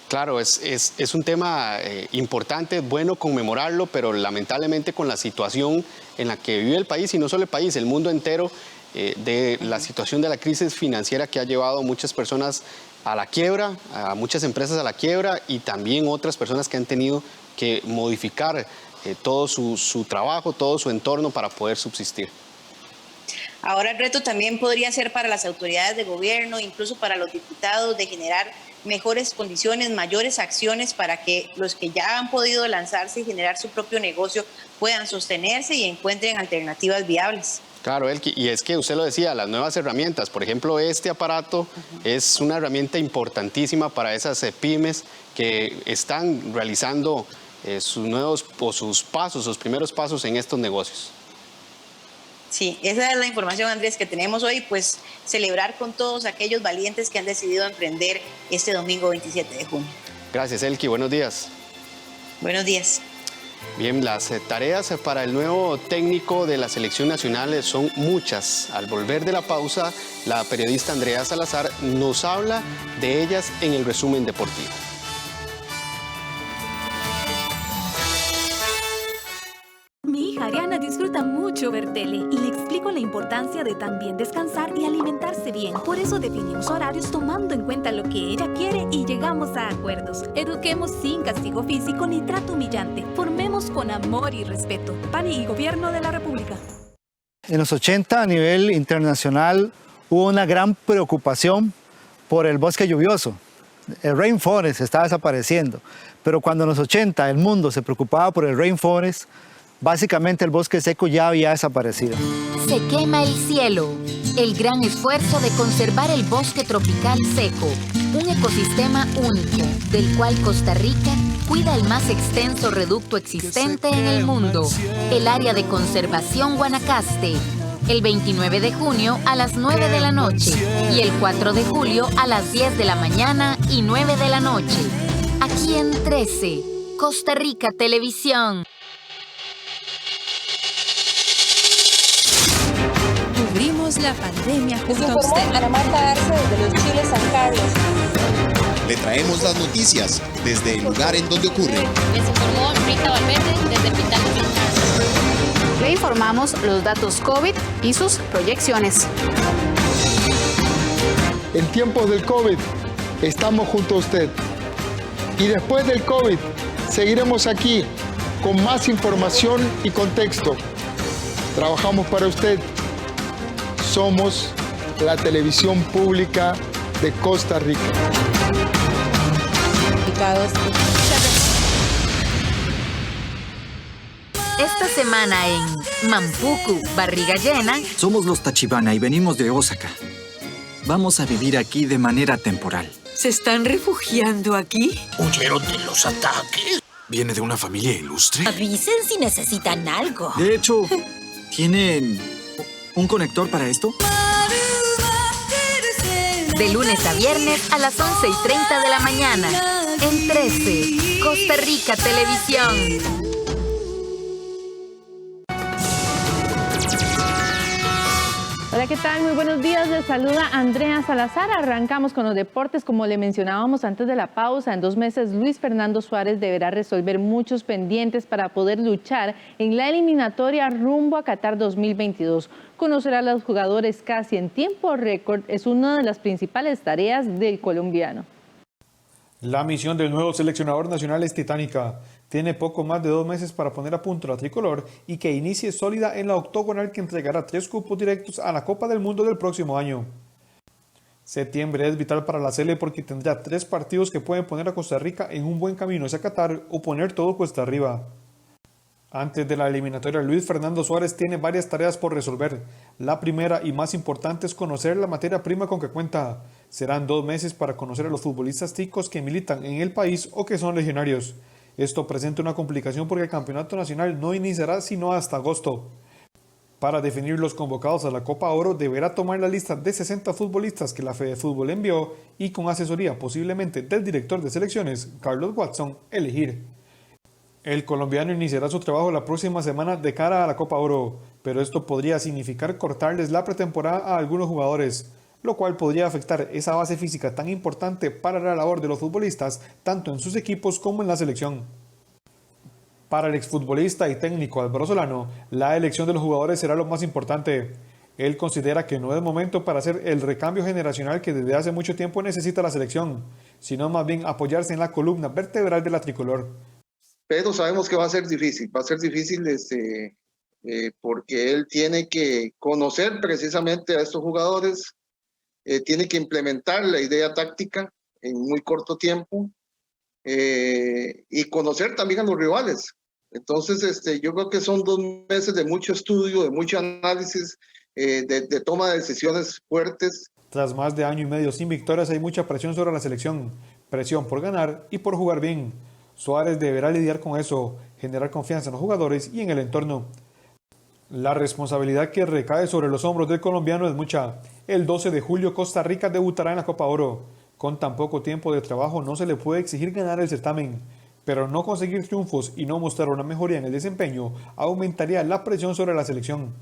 Claro, es un tema importante, bueno conmemorarlo, pero lamentablemente con la situación en la que vive el país, y no solo el país, el mundo entero, de la situación de la crisis financiera que ha llevado a muchas personas a la quiebra, a muchas empresas a la quiebra y también otras personas que han tenido que modificar todo su trabajo, todo su entorno para poder subsistir. Ahora el reto también podría ser para las autoridades de gobierno, incluso para los diputados, de generar mejores condiciones, mayores acciones para que los que ya han podido lanzarse y generar su propio negocio puedan sostenerse y encuentren alternativas viables. Claro, Elki, y es que usted lo decía, las nuevas herramientas, por ejemplo, este aparato es una herramienta importantísima para esas pymes que están realizando sus primeros pasos en estos negocios. Sí, esa es la información, Andrés, que tenemos hoy, pues celebrar con todos aquellos valientes que han decidido emprender este domingo 27 de junio. Gracias, Elki, buenos días. Buenos días. Bien, las tareas para el nuevo técnico de la selección nacional son muchas. Al volver de la pausa, la periodista Andrea Salazar nos habla de ellas en el resumen deportivo. Mi hija Ariana disfruta mucho ver tele y le explico la importancia de también descansar y alimentarse bien. Por eso definimos horarios tomando en cuenta lo que ella quiere y llegamos a acuerdos. Eduquemos sin castigo físico ni trato humillante. Formemos con amor y respeto. PAN y Gobierno de la República. En los 80 a nivel internacional hubo una gran preocupación por el bosque lluvioso. El rainforest está desapareciendo. Pero cuando en los 80 el mundo se preocupaba por el rainforest, básicamente el bosque seco ya había desaparecido. Se quema el cielo. El gran esfuerzo de conservar el bosque tropical seco, un ecosistema único, del cual Costa Rica cuida el más extenso reducto existente en el mundo, el Área de Conservación Guanacaste. El 29 de junio a las 9 de la noche y el 4 de julio a las 10 de la mañana y 9 de la noche. Aquí en 13, Costa Rica Televisión. Cubrimos la pandemia junto a informó usted. Ana Marta Arce desde los Chiles San Carlos. Le traemos las noticias desde el lugar en donde ocurren. Les informó Rita Valverde desde el Hospital de San Carlos. Le informamos los datos COVID y sus proyecciones. En tiempos del COVID, estamos junto a usted. Y después del COVID, seguiremos aquí con más información y contexto. Trabajamos para usted. Somos la televisión pública de Costa Rica. Esta semana en Mampuku, barriga llena. Somos los Tachibana y venimos de Osaka. Vamos a vivir aquí de manera temporal. ¿Se están refugiando aquí? ¿Huyeron de los ataques? ¿Viene de una familia ilustre? Avisen si necesitan algo. De hecho, ¿tienen un conector para esto? De lunes a viernes a las 11:30 de la mañana. En 13, Costa Rica Televisión. Hola, ¿qué tal? Muy buenos días. Les saluda Andrea Salazar. Arrancamos con los deportes. Como le mencionábamos antes de la pausa, en 2 meses Luis Fernando Suárez deberá resolver muchos pendientes para poder luchar en la eliminatoria rumbo a Qatar 2022. Conocer a los jugadores casi en tiempo récord es una de las principales tareas del colombiano. La misión del nuevo seleccionador nacional es titánica. Tiene poco más de 2 meses para poner a punto la tricolor y que inicie sólida en la octogonal que entregará 3 cupos directos a la Copa del Mundo del próximo año. Septiembre es vital para la Sele porque tendrá 3 partidos que pueden poner a Costa Rica en un buen camino hacia Qatar o poner todo cuesta arriba. Antes de la eliminatoria, Luis Fernando Suárez tiene varias tareas por resolver. La primera y más importante es conocer la materia prima con que cuenta. Serán 2 meses para conocer a los futbolistas ticos que militan en el país o que son legionarios. Esto presenta una complicación porque el campeonato nacional no iniciará sino hasta agosto. Para definir los convocados a la Copa Oro deberá tomar la lista de 60 futbolistas que la FedeFútbol envió y con asesoría posiblemente del director de selecciones, Carlos Watson, elegir. El colombiano iniciará su trabajo la próxima semana de cara a la Copa Oro, pero esto podría significar cortarles la pretemporada a algunos jugadores, lo cual podría afectar esa base física tan importante para la labor de los futbolistas, tanto en sus equipos como en la selección. Para el exfutbolista y técnico Álvaro Solano, la elección de los jugadores será lo más importante. Él considera que no es momento para hacer el recambio generacional que desde hace mucho tiempo necesita la selección, sino más bien apoyarse en la columna vertebral de la tricolor. Pero sabemos que va a ser difícil porque él tiene que conocer precisamente a estos jugadores, tiene que implementar la idea táctica en muy corto tiempo y conocer también a los rivales. Entonces, yo creo que son 2 meses de mucho estudio, de mucho análisis, de toma de decisiones fuertes. Tras más de año y medio sin victorias, hay mucha presión sobre la selección, presión por ganar y por jugar bien. Suárez deberá lidiar con eso, generar confianza en los jugadores y en el entorno. La responsabilidad que recae sobre los hombros del colombiano es mucha. El 12 de julio Costa Rica debutará en la Copa Oro. Con tan poco tiempo de trabajo no se le puede exigir ganar el certamen, pero no conseguir triunfos y no mostrar una mejoría en el desempeño aumentaría la presión sobre la selección.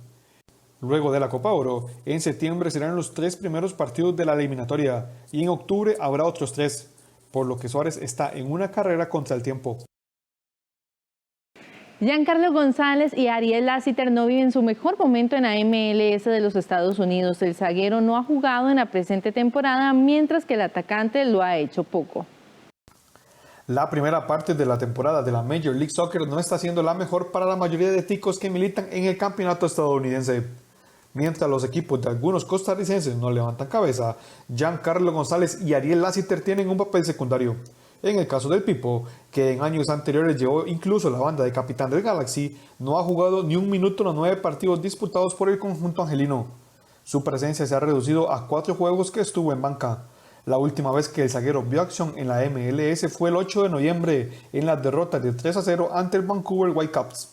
Luego de la Copa Oro, en septiembre serán los 3 primeros partidos de la eliminatoria y en octubre habrá otros 3, por lo que Suárez está en una carrera contra el tiempo. Giancarlo González y Ariel Lassiter no viven su mejor momento en la MLS de los Estados Unidos. El zaguero no ha jugado en la presente temporada, mientras que el atacante lo ha hecho poco. La primera parte de la temporada de la Major League Soccer no está siendo la mejor para la mayoría de ticos que militan en el campeonato estadounidense. Mientras los equipos de algunos costarricenses no levantan cabeza, Giancarlo González y Ariel Lassiter tienen un papel secundario. En el caso del Pipo, que en años anteriores llevó incluso la banda de capitán del Galaxy, no ha jugado ni un minuto en los 9 partidos disputados por el conjunto angelino. Su presencia se ha reducido a 4 juegos que estuvo en banca. La última vez que el zaguero vio acción en la MLS fue el 8 de noviembre en la derrota de 3-0 ante el Vancouver Whitecaps.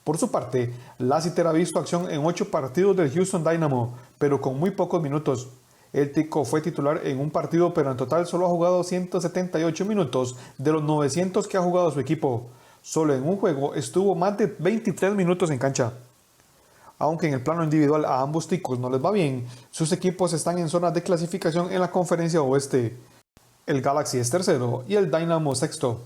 Por su parte, Lassiter ha visto acción en 8 partidos del Houston Dynamo, pero con muy pocos minutos. El tico fue titular en un partido, pero en total solo ha jugado 178 minutos de los 900 que ha jugado su equipo. Solo en un juego estuvo más de 23 minutos en cancha. Aunque en el plano individual a ambos ticos no les va bien, sus equipos están en zona de clasificación en la Conferencia Oeste. El Galaxy es tercero y el Dynamo sexto.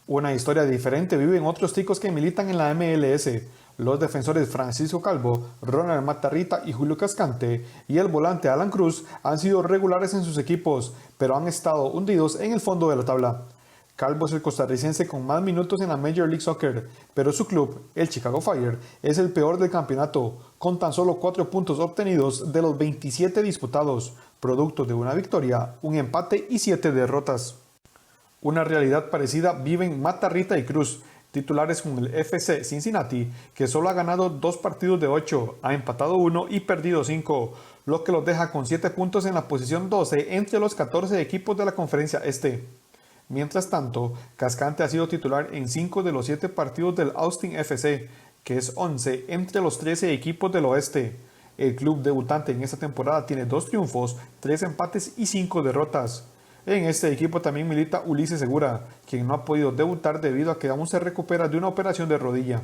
Una historia diferente viven otros ticos que militan en la MLS. Los defensores Francisco Calvo, Ronald Matarrita y Julio Cascante y el volante Alan Cruz han sido regulares en sus equipos, pero han estado hundidos en el fondo de la tabla. Calvo es el costarricense con más minutos en la Major League Soccer, pero su club, el Chicago Fire, es el peor del campeonato, con tan solo 4 puntos obtenidos de los 27 disputados, producto de una victoria, un empate y 7 derrotas. Una realidad parecida viven Mata, Rita y Cruz, titulares con el FC Cincinnati, que solo ha ganado 2 partidos de 8, ha empatado 1 y perdido 5, lo que los deja con 7 puntos en la posición 12 entre los 14 equipos de la Conferencia Este. Mientras tanto, Cascante ha sido titular en 5 de los 7 partidos del Austin FC, que es 11 entre los 13 equipos del oeste. El club debutante en esta temporada tiene 2 triunfos, 3 empates y 5 derrotas. En este equipo también milita Ulises Segura, quien no ha podido debutar debido a que aún se recupera de una operación de rodilla.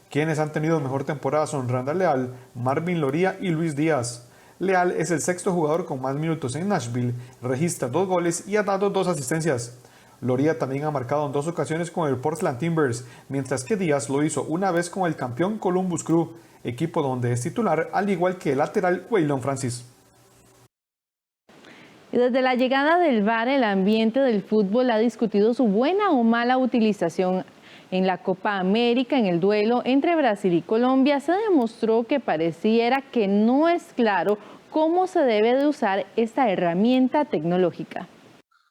Quienes han tenido mejor temporada son Randall Leal, Marvin Loría y Luis Díaz. Leal es el 6º jugador con más minutos en Nashville, registra 2 goles y ha dado 2 asistencias. Loría también ha marcado en 2 ocasiones con el Portland Timbers, mientras que Díaz lo hizo una vez con el campeón Columbus Crew, equipo donde es titular, al igual que el lateral Waylon Francis. Y desde la llegada del VAR, el ambiente del fútbol ha discutido su buena o mala utilización. En la Copa América, en el duelo entre Brasil y Colombia, se demostró que pareciera que no es claro cómo se debe de usar esta herramienta tecnológica.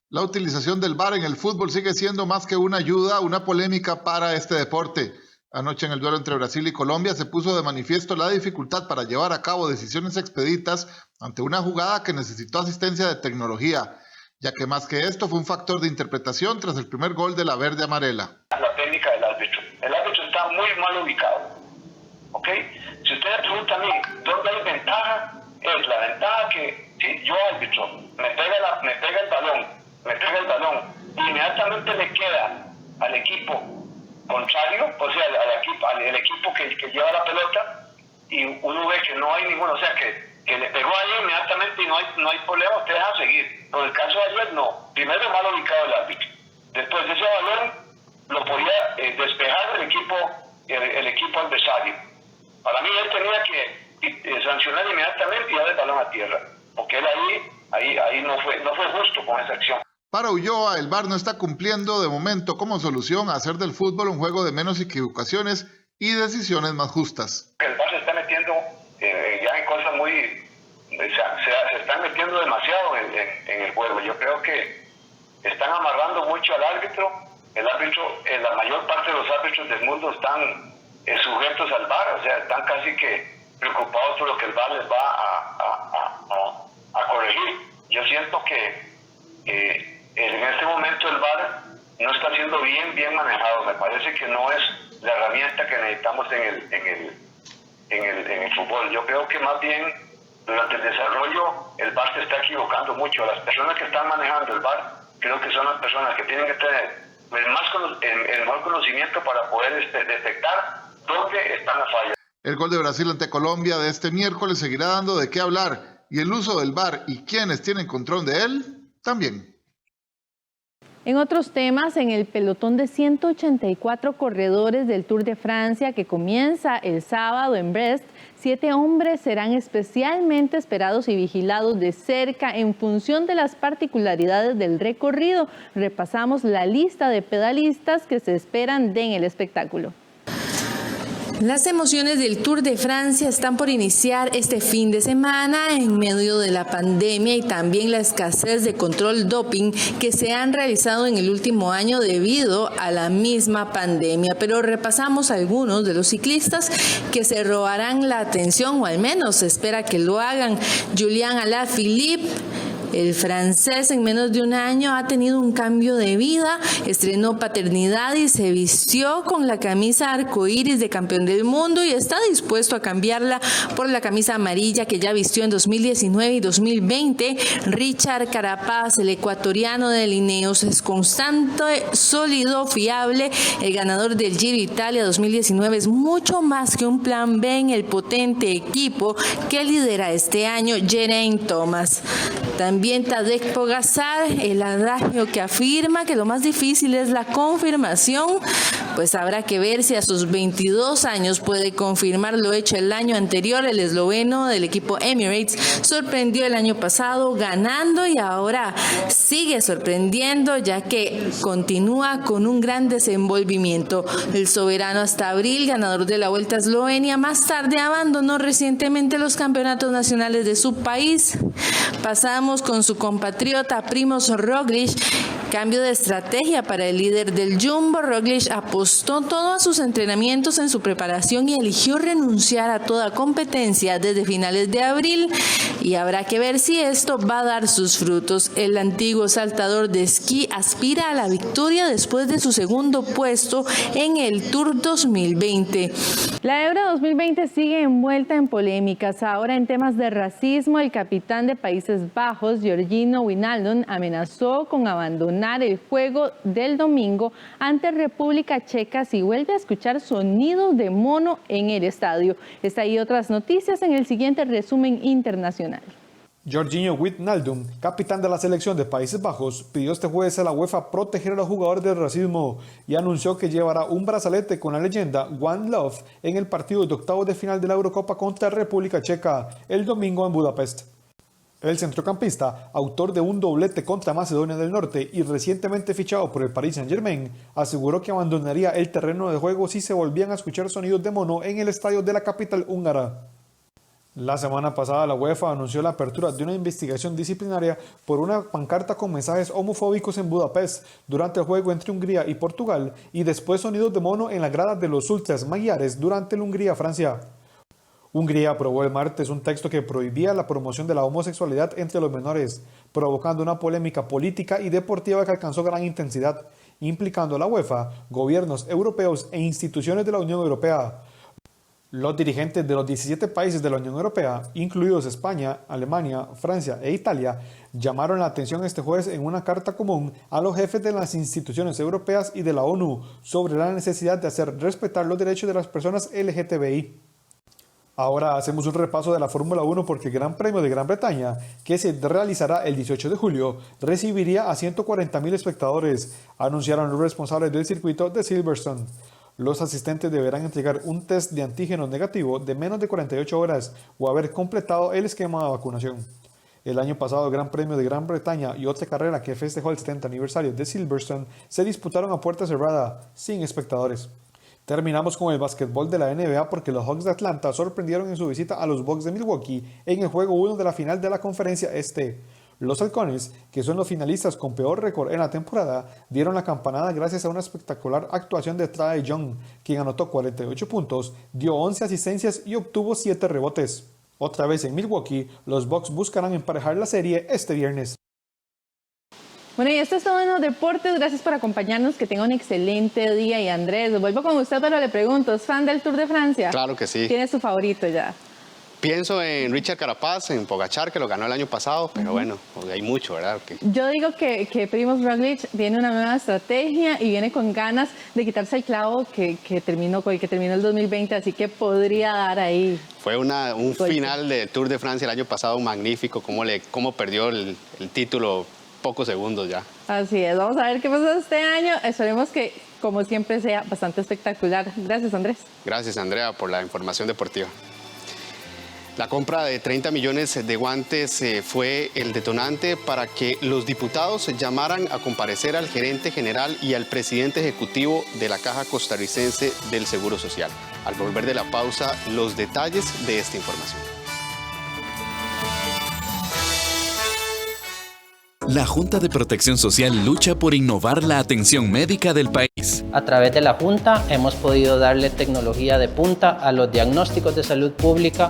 La utilización del VAR en el fútbol sigue siendo más que una ayuda, una polémica para este deporte. Anoche en el duelo entre Brasil y Colombia se puso de manifiesto la dificultad para llevar a cabo decisiones expeditas ante una jugada que necesitó asistencia de tecnología, ya que más que esto fue un factor de interpretación tras el primer gol de la verde amarela. La técnica del árbitro. El árbitro está muy mal ubicado. ¿Ok? Si usted me pregunta a mí, ¿dónde hay ventaja? Es la ventaja que si yo árbitro me pega el balón, inmediatamente le queda al equipo contrario, o sea, al equipo que lleva la pelota, y uno ve que no hay ninguno, o sea, que le pegó ahí inmediatamente y no hay problema, usted deja seguir. Pero en el caso de ayer no. Primero mal ubicado el árbitro. Después de ese balón lo podía despejar el equipo adversario. Para mí él tenía que sancionar inmediatamente y dar el balón a tierra, porque él ahí no fue justo con esa acción. Para Ulloa, el VAR no está cumpliendo de momento como solución a hacer del fútbol un juego de menos equivocaciones y decisiones más justas. El VAR se está metiendo ya en cosas muy... se están metiendo demasiado en el juego. Yo creo que están amarrando mucho al árbitro. La mayor parte de los árbitros del mundo están sujetos al VAR, o sea, están casi que preocupados por lo que el VAR les va a corregir. Yo siento que en este momento el VAR no está siendo bien manejado. Me parece que no es la herramienta que necesitamos en el fútbol. Yo creo que más bien durante el desarrollo el VAR se está equivocando mucho. Las personas que están manejando el VAR creo que son las personas que tienen que tener el mejor conocimiento para poder detectar dónde están las fallas. El gol de Brasil ante Colombia de este miércoles seguirá dando de qué hablar, y el uso del VAR y quienes tienen control de él también. En otros temas, en el pelotón de 184 corredores del Tour de Francia que comienza el sábado en Brest, 7 hombres serán especialmente esperados y vigilados de cerca en función de las particularidades del recorrido. Repasamos la lista de pedalistas que se esperan en el espectáculo. Las emociones del Tour de Francia están por iniciar este fin de semana en medio de la pandemia y también la escasez de control doping que se han realizado en el último año debido a la misma pandemia. Pero repasamos algunos de los ciclistas que se robarán la atención, o al menos se espera que lo hagan. Julian Alaphilippe, el francés, en menos de un año ha tenido un cambio de vida, estrenó paternidad y se vistió con la camisa arcoíris de campeón del mundo y está dispuesto a cambiarla por la camisa amarilla que ya vistió en 2019 y 2020. Richard Carapaz, el ecuatoriano de Ineos, es constante, sólido, fiable. El ganador del Giro Italia 2019 es mucho más que un plan B en el potente equipo que lidera este año Geraint Thomas. También Tadej Pogačar, el adagio que afirma que lo más difícil es la confirmación, pues habrá que ver si a sus 22 años puede confirmar lo hecho el año anterior. El esloveno del equipo Emirates sorprendió el año pasado ganando y ahora sigue sorprendiendo, ya que continúa con un gran desenvolvimiento. El soberano hasta abril, ganador de la Vuelta a Eslovenia, más tarde abandonó recientemente los campeonatos nacionales de su país. Pasamos con su compatriota Primož Roglič. Cambio de estrategia para el líder del Jumbo. Roglič apostó todo a sus entrenamientos en su preparación y eligió renunciar a toda competencia desde finales de abril, y habrá que ver si esto va a dar sus frutos. El antiguo saltador de esquí aspira a la victoria después de su segundo puesto en el Tour 2020. La Euro 2020 sigue envuelta en polémicas. Ahora en temas de racismo, el capitán de Países Bajos, Georgino Wijnaldum, amenazó con abandonar el juego del domingo ante República Checa si vuelve a escuchar sonidos de mono en el estadio. Está ahí otras noticias en el siguiente resumen internacional. Georgino Wijnaldum, capitán de la selección de Países Bajos, pidió este jueves a la UEFA proteger a los jugadores del racismo y anunció que llevará un brazalete con la leyenda One Love en el partido de octavos de final de la Eurocopa contra República Checa el domingo en Budapest. El centrocampista, autor de un doblete contra Macedonia del Norte y recientemente fichado por el Paris Saint-Germain, aseguró que abandonaría el terreno de juego si se volvían a escuchar sonidos de mono en el estadio de la capital húngara. La semana pasada la UEFA anunció la apertura de una investigación disciplinaria por una pancarta con mensajes homofóbicos en Budapest durante el juego entre Hungría y Portugal, y después sonidos de mono en la grada de los ultras magiares durante el Hungría-Francia. Hungría aprobó el martes un texto que prohibía la promoción de la homosexualidad entre los menores, provocando una polémica política y deportiva que alcanzó gran intensidad, implicando a la UEFA, gobiernos europeos e instituciones de la Unión Europea. Los dirigentes de los 17 países de la Unión Europea, incluidos España, Alemania, Francia e Italia, llamaron la atención este jueves en una carta común a los jefes de las instituciones europeas y de la ONU sobre la necesidad de hacer respetar los derechos de las personas LGTBI. Ahora hacemos un repaso de la Fórmula 1 porque el Gran Premio de Gran Bretaña, que se realizará el 18 de julio, recibiría a 140.000 espectadores, anunciaron los responsables del circuito de Silverstone. Los asistentes deberán entregar un test de antígeno negativo de menos de 48 horas o haber completado el esquema de vacunación. El año pasado el Gran Premio de Gran Bretaña y otra carrera que festejó el 70 aniversario de Silverstone se disputaron a puerta cerrada, sin espectadores. Terminamos con el básquetbol de la NBA porque los Hawks de Atlanta sorprendieron en su visita a los Bucks de Milwaukee en el juego 1 de la final de la Conferencia Este. Los halcones, que son los finalistas con peor récord en la temporada, dieron la campanada gracias a una espectacular actuación de Trae Young, quien anotó 48 puntos, dio 11 asistencias y obtuvo 7 rebotes. Otra vez en Milwaukee, los Bucks buscarán emparejar la serie este viernes. Bueno, y esto es todo en los deportes. Gracias por acompañarnos. Que tenga un excelente día. Y Andrés, vuelvo con usted, pero le pregunto, ¿es fan del Tour de Francia? Claro que sí. ¿Quién es su favorito ya? Pienso en Richard Carapaz, en Pogačar, que lo ganó el año pasado, pero bueno, hay mucho, ¿verdad? Yo digo que Primož Roglič tiene una nueva estrategia y viene con ganas de quitarse el clavo que terminó el 2020, así que podría dar ahí. Fue un final de Tour de Francia el año pasado magnífico, cómo perdió el título pocos segundos ya. Así es, vamos a ver qué pasa este año. Esperemos que, como siempre, sea bastante espectacular. Gracias, Andrés. Gracias, Andrea, por la información deportiva. La compra de 30 millones de guantes fue el detonante para que los diputados llamaran a comparecer al gerente general y al presidente ejecutivo de la Caja Costarricense del Seguro Social. Al volver de la pausa, los detalles de esta información. La Junta de Protección Social lucha por innovar la atención médica del país. A través de la Junta hemos podido darle tecnología de punta a los diagnósticos de salud pública.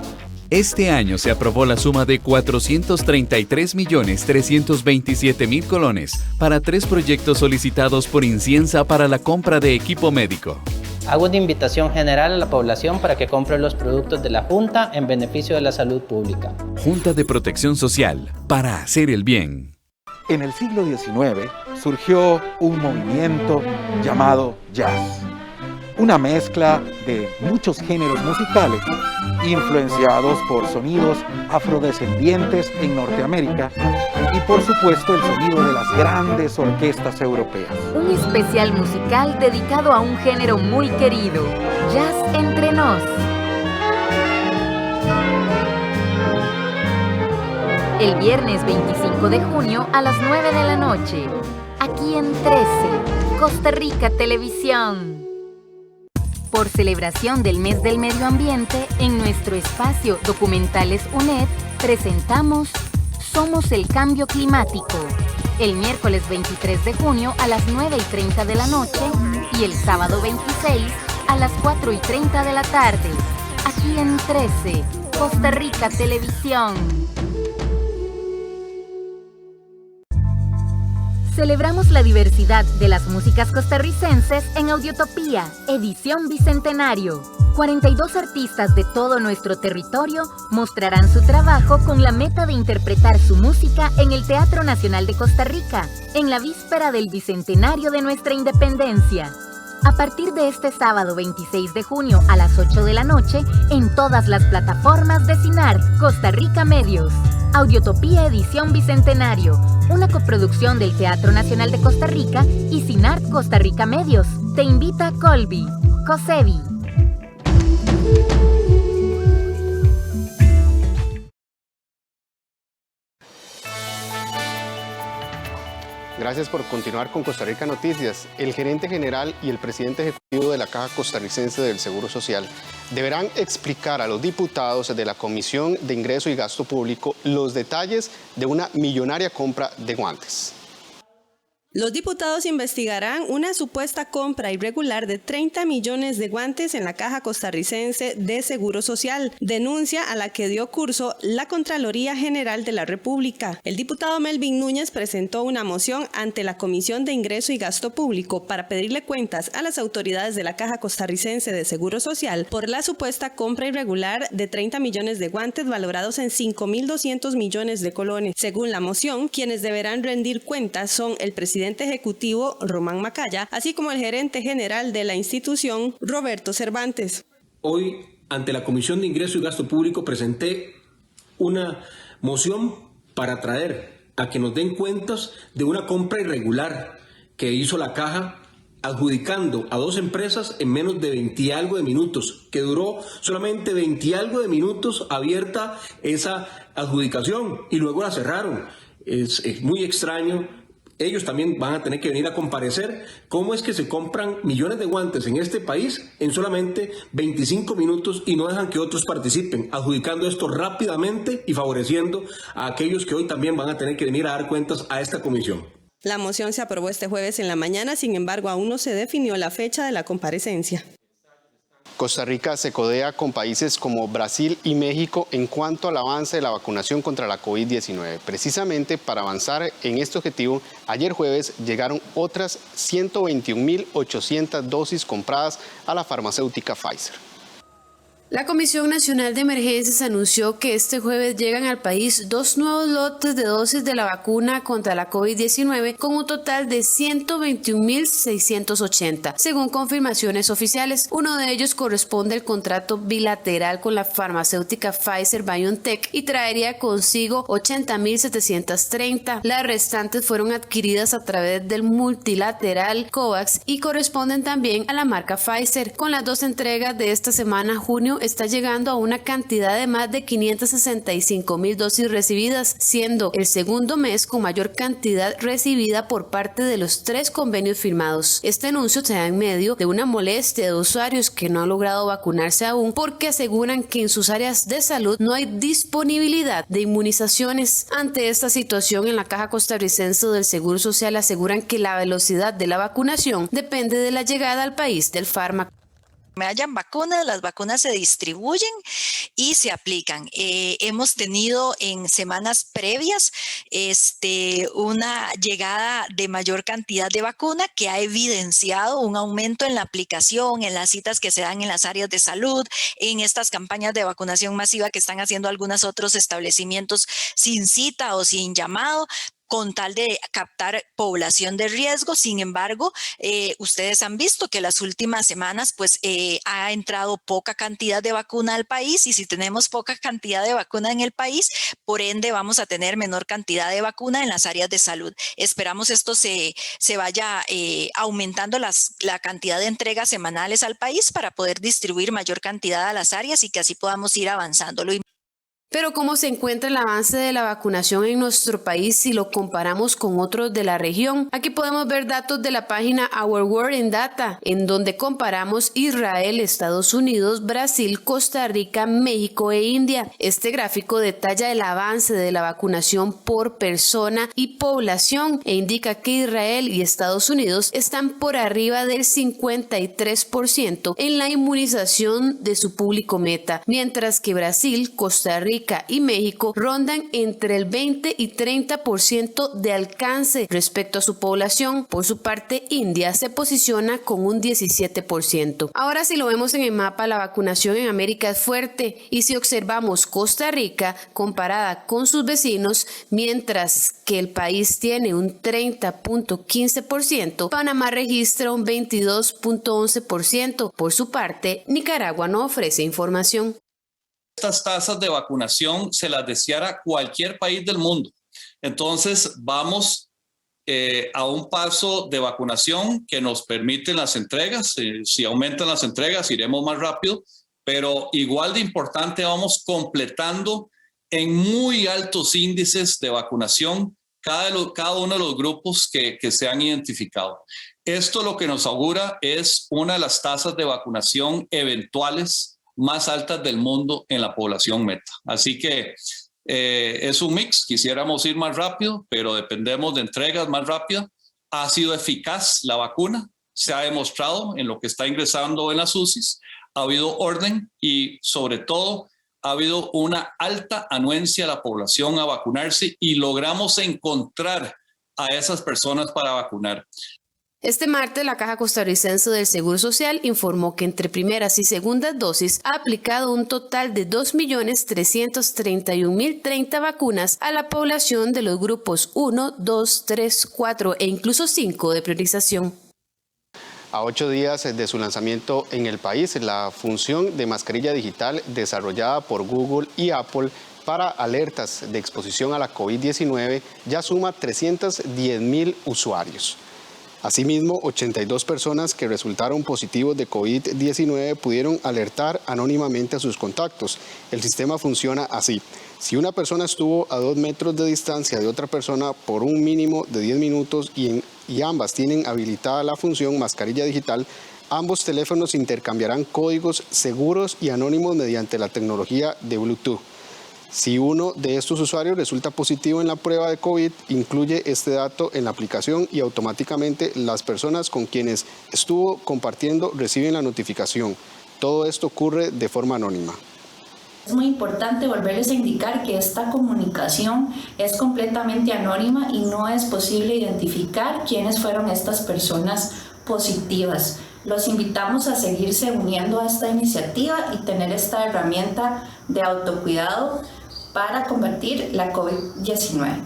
Este año se aprobó la suma de 433.327.000 colones para 3 proyectos solicitados por Inciensa para la compra de equipo médico. Hago una invitación general a la población para que compre los productos de la Junta en beneficio de la salud pública. Junta de Protección Social, para hacer el bien. En el siglo XIX surgió un movimiento llamado jazz. Una mezcla de muchos géneros musicales influenciados por sonidos afrodescendientes en Norteamérica y por supuesto el sonido de las grandes orquestas europeas. Un especial musical dedicado a un género muy querido, Jazz Entre Nos. El viernes 25 de junio a las 9 de la noche, aquí en 13, Costa Rica Televisión. Por celebración del Mes del Medio Ambiente, en nuestro espacio Documentales UNED, presentamos Somos el Cambio Climático, el miércoles 23 de junio a las 9:30 de la noche y el sábado 26 a las 4:30 de la tarde, aquí en 13, Costa Rica Televisión. Celebramos la diversidad de las músicas costarricenses en Audiotopía, edición Bicentenario. 42 artistas de todo nuestro territorio mostrarán su trabajo con la meta de interpretar su música en el Teatro Nacional de Costa Rica, en la víspera del Bicentenario de nuestra independencia. A partir de este sábado 26 de junio a las 8 de la noche, en todas las plataformas de CINAR, Costa Rica Medios. Audiotopía edición Bicentenario, una coproducción del Teatro Nacional de Costa Rica y CINAR Costa Rica Medios. Te invita Colby, COSEBI. Gracias por continuar con Costa Rica Noticias. El gerente general y el presidente ejecutivo de la Caja Costarricense del Seguro Social deberán explicar a los diputados de la Comisión de Ingreso y Gasto Público los detalles de una millonaria compra de guantes. Los diputados investigarán una supuesta compra irregular de 30 millones de guantes en la Caja Costarricense de Seguro Social, denuncia a la que dio curso la Contraloría General de la República. El diputado Melvin Núñez presentó una moción ante la Comisión de Ingreso y Gasto Público para pedirle cuentas a las autoridades de la Caja Costarricense de Seguro Social por la supuesta compra irregular de 30 millones de guantes valorados en 5.200 millones de colones. Según la moción, quienes deberán rendir cuentas son el presidente ejecutivo Román Macaya, así como el gerente general de la institución Roberto Cervantes. Hoy, ante la Comisión de Ingreso y Gasto Público, presenté una moción para traer a que nos den cuentas de una compra irregular que hizo la Caja adjudicando a 2 empresas en menos de 20 y algo de minutos, que duró solamente 20 y algo de minutos abierta esa adjudicación y luego la cerraron. Es muy extraño. Ellos también van a tener que venir a comparecer cómo es que se compran millones de guantes en este país en solamente 25 minutos y no dejan que otros participen, adjudicando esto rápidamente y favoreciendo a aquellos que hoy también van a tener que venir a dar cuentas a esta comisión. La moción se aprobó este jueves en la mañana, sin embargo, aún no se definió la fecha de la comparecencia. Costa Rica se codea con países como Brasil y México en cuanto al avance de la vacunación contra la COVID-19. Precisamente para avanzar en este objetivo, ayer jueves llegaron otras 121.800 dosis compradas a la farmacéutica Pfizer. La Comisión Nacional de Emergencias anunció que este jueves llegan al país 2 nuevos lotes de dosis de la vacuna contra la COVID-19 con un total de 121.680, según confirmaciones oficiales. Uno de ellos corresponde al contrato bilateral con la farmacéutica Pfizer-BioNTech y traería consigo 80.730. Las restantes fueron adquiridas a través del multilateral COVAX y corresponden también a la marca Pfizer. Con las 2 entregas de esta semana, junio está llegando a una cantidad de más de 565.000 dosis recibidas, siendo el segundo mes con mayor cantidad recibida por parte de los 3 convenios firmados. Este anuncio se da en medio de una molestia de usuarios que no han logrado vacunarse aún porque aseguran que en sus áreas de salud no hay disponibilidad de inmunizaciones. Ante esta situación, en la Caja Costarricense del Seguro Social aseguran que la velocidad de la vacunación depende de la llegada al país del fármaco. Me hayan vacunas, las vacunas se distribuyen y se aplican. Hemos tenido en semanas previas una llegada de mayor cantidad de vacuna que ha evidenciado un aumento en la aplicación, en las citas que se dan en las áreas de salud, en estas campañas de vacunación masiva que están haciendo algunos otros establecimientos sin cita o sin llamado. con tal de captar población de riesgo. Sin embargo, ustedes han visto que las últimas semanas pues ha entrado poca cantidad de vacuna al país, y si tenemos poca cantidad de vacuna en el país, por ende vamos a tener menor cantidad de vacuna en las áreas de salud. Esperamos esto se vaya aumentando la cantidad de entregas semanales al país para poder distribuir mayor cantidad a las áreas y que así podamos ir avanzando. Pero ¿cómo se encuentra el avance de la vacunación en nuestro país si lo comparamos con otros de la región? Aquí podemos ver datos de la página Our World in Data, en donde comparamos Israel, Estados Unidos, Brasil, Costa Rica, México e India. Este gráfico detalla el avance de la vacunación por persona y población e indica que Israel y Estados Unidos están por arriba del 53% en la inmunización de su público meta, mientras que Brasil, Costa Rica y México rondan entre el 20 y 30% de alcance respecto a su población. Por su parte, India se posiciona con un 17%. Ahora, si lo vemos en el mapa, la vacunación en América es fuerte, y si observamos Costa Rica comparada con sus vecinos, mientras que el país tiene un 30.15%, Panamá registra un 22.11%. Por su parte, Nicaragua no ofrece información. Estas tasas de vacunación se las deseara cualquier país del mundo. Entonces vamos a un paso de vacunación que nos permiten las entregas. Si aumentan las entregas iremos más rápido, pero igual de importante, vamos completando en muy altos índices de vacunación cada uno de los grupos que se han identificado. Esto lo que nos augura es una de las tasas de vacunación eventuales más altas del mundo en la población meta. Así que es un mix. Quisiéramos ir más rápido, pero dependemos de entregas más rápidas. Ha sido eficaz la vacuna, se ha demostrado en lo que está ingresando en las UCIs. Ha habido orden y, sobre todo, ha habido una alta anuencia de la población a vacunarse, y logramos encontrar a esas personas para vacunar. Este martes, la Caja Costarricense del Seguro Social informó que entre primeras y segundas dosis ha aplicado un total de 2.331.030 vacunas a la población de los grupos 1, 2, 3, 4 e incluso 5 de priorización. A 8 días de su lanzamiento en el país, la función de mascarilla digital desarrollada por Google y Apple para alertas de exposición a la COVID-19 ya suma 310.000 usuarios. Asimismo, 82 personas que resultaron positivos de COVID-19 pudieron alertar anónimamente a sus contactos. El sistema funciona así. Si una persona estuvo a 2 metros de distancia de otra persona por un mínimo de 10 minutos y ambas tienen habilitada la función mascarilla digital, ambos teléfonos intercambiarán códigos seguros y anónimos mediante la tecnología de Bluetooth. Si uno de estos usuarios resulta positivo en la prueba de COVID, incluye este dato en la aplicación y automáticamente las personas con quienes estuvo compartiendo reciben la notificación. Todo esto ocurre de forma anónima. Es muy importante volverles a indicar que esta comunicación es completamente anónima y no es posible identificar quiénes fueron estas personas positivas. Los invitamos a seguirse uniendo a esta iniciativa y tener esta herramienta de autocuidado para combatir la COVID-19.